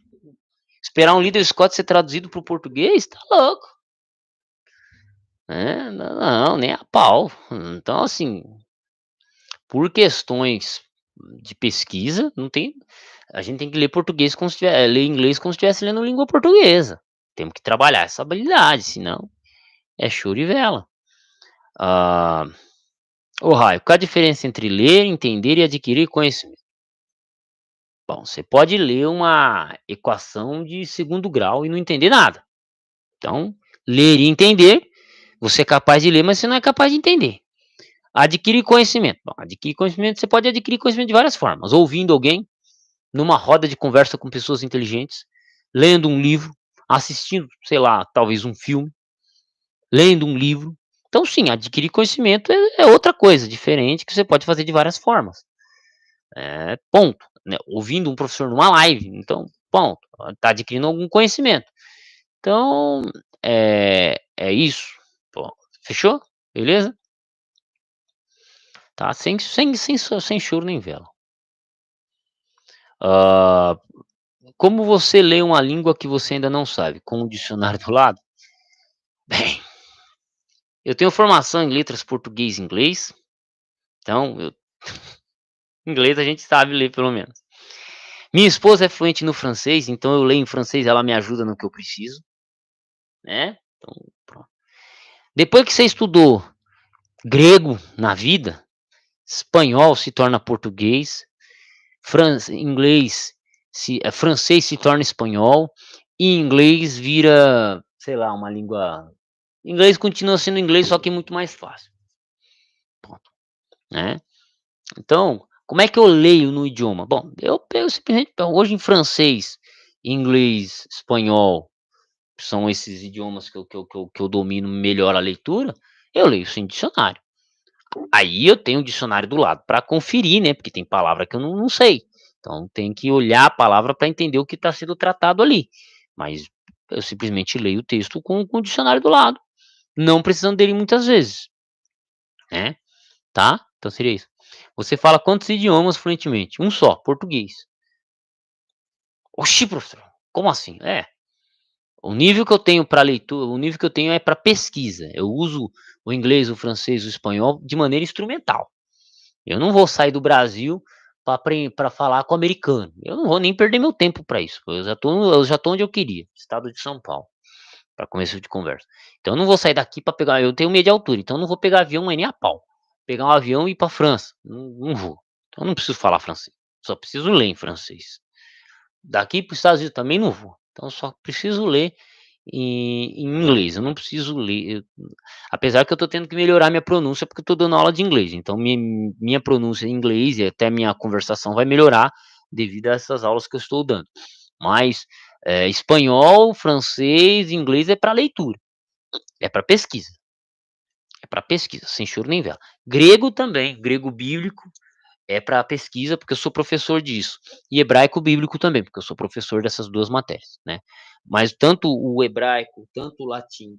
Esperar um Líder Scott ser traduzido para o português, tá louco. Não, nem a pau. Então, assim, por questões de pesquisa, não tem. A gente tem que ler português como se tivesse, ler inglês como se estivesse lendo língua portuguesa. Temos que trabalhar essa habilidade, senão é choro e vela. Ah, ô Raio, qual a diferença entre ler, entender e adquirir conhecimento? Bom, você pode ler uma equação de segundo grau e não entender nada. Então, ler e entender, você é capaz de ler, mas você não é capaz de entender. Adquirir conhecimento. Bom, adquirir conhecimento, você pode adquirir conhecimento de várias formas. Ouvindo alguém, numa roda de conversa com pessoas inteligentes, lendo um livro, assistindo, sei lá, talvez um filme, lendo um livro. Então sim, adquirir conhecimento é outra coisa, diferente, que você pode fazer de várias formas. Ponto, né, ouvindo um professor numa live, então, ponto, tá adquirindo algum conhecimento. Então, é isso. Pô, fechou? Beleza? Tá, sem choro nem vela. Hã, como você lê uma língua que você ainda não sabe? Com o dicionário do lado? Bem, eu tenho formação em letras português e inglês, então inglês a gente sabe ler pelo menos. Minha esposa é fluente no francês, então eu leio em francês, ela me ajuda no que eu preciso, né, então pronto. Depois que você estudou grego na vida, espanhol se torna português, inglês francês se torna espanhol, e inglês vira, sei lá, uma língua, inglês continua sendo inglês, só que muito mais fácil, ponto, né. Então, como é que eu leio no idioma? Bom, eu pego simplesmente hoje em francês, inglês, espanhol, são esses idiomas que eu domino melhor a leitura, eu leio sem dicionário. Aí eu tenho o dicionário do lado para conferir, né, porque tem palavra que eu não sei. Então tem que olhar a palavra para entender o que está sendo tratado ali. Mas eu simplesmente leio o texto com o dicionário do lado, não precisando dele muitas vezes, né, tá? Então seria isso. Você fala quantos idiomas fluentemente? Um só, português. Oxi, professor, como assim? O nível que eu tenho para leitura, o nível que eu tenho é para pesquisa. Eu uso o inglês, o francês, o espanhol de maneira instrumental. Eu não vou sair do Brasil para falar com o americano. Eu não vou nem perder meu tempo para isso. Eu já tô onde eu queria, estado de São Paulo, para começo de conversa. Então eu não vou sair daqui para pegar, eu tenho medo de altura, então eu não vou pegar avião nem a pau. Pegar um avião e ir para França, não vou. Então eu não preciso falar francês, só preciso ler em francês. Daqui para os Estados Unidos também não vou, então eu só preciso ler em inglês, eu não preciso ler, apesar que eu tô tendo que melhorar minha pronúncia, porque eu tô dando aula de inglês, então minha pronúncia em inglês e até minha conversação vai melhorar devido a essas aulas que eu estou dando. Mas, espanhol, francês, inglês é para leitura, é para pesquisa, sem choro nem vela. Grego também, grego bíblico é para pesquisa, porque eu sou professor disso. E hebraico bíblico também, porque eu sou professor dessas 2 matérias, né. Mas tanto o hebraico, tanto o latim,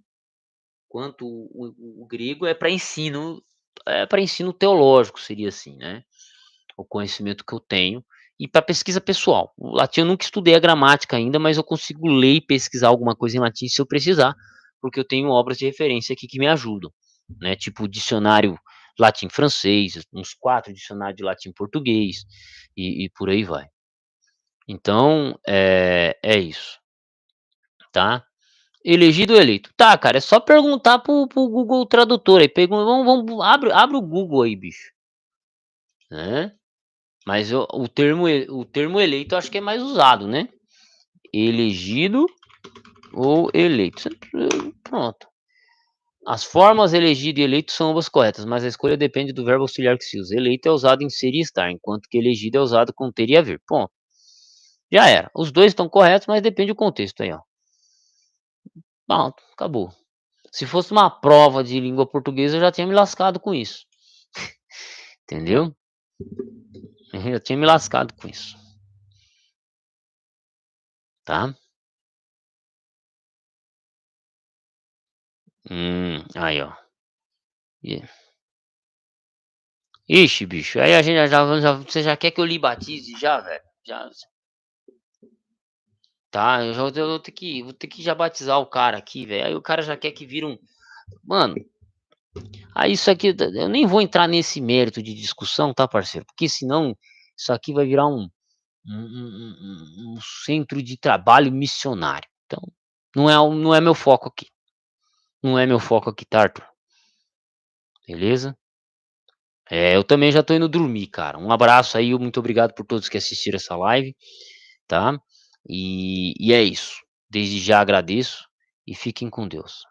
quanto o grego é para ensino teológico, seria assim, né, o conhecimento que eu tenho, e para pesquisa pessoal. O latim eu nunca estudei a gramática ainda, mas eu consigo ler e pesquisar alguma coisa em latim se eu precisar, porque eu tenho obras de referência aqui que me ajudam, né, tipo o dicionário latim-francês, uns 4 dicionários de latim-português, e por aí vai. Então, é isso, tá. Elegido ou eleito? Tá, cara, é só perguntar pro Google Tradutor aí, vamos abre o Google aí, bicho, né. Mas o termo eleito eu acho que é mais usado, né. Elegido ou eleito, pronto. As formas elegido e eleito são ambas corretas, mas a escolha depende do verbo auxiliar que se usa. Eleito é usado em ser e estar, enquanto que elegido é usado com ter e haver, ponto. Já era. Os 2 estão corretos, mas depende do contexto aí, ó. Pronto, acabou. Se fosse uma prova de língua portuguesa, eu já tinha me lascado com isso, entendeu? Eu tinha me lascado com isso, tá? Aí, ó. E ixi, bicho, aí a gente já você já quer que eu lhe batize já, velho? Já tá, eu vou ter que já batizar o cara aqui, velho, aí o cara já quer que vira um mano, aí isso aqui eu nem vou entrar nesse mérito de discussão, tá, parceiro, porque senão isso aqui vai virar um centro de trabalho missionário. Então, não é meu foco aqui. Não é meu foco aqui, tá, Arthur? Beleza? Eu também já tô indo dormir, cara. Um abraço aí, muito obrigado por todos que assistiram essa live, tá? E é isso. Desde já agradeço e fiquem com Deus.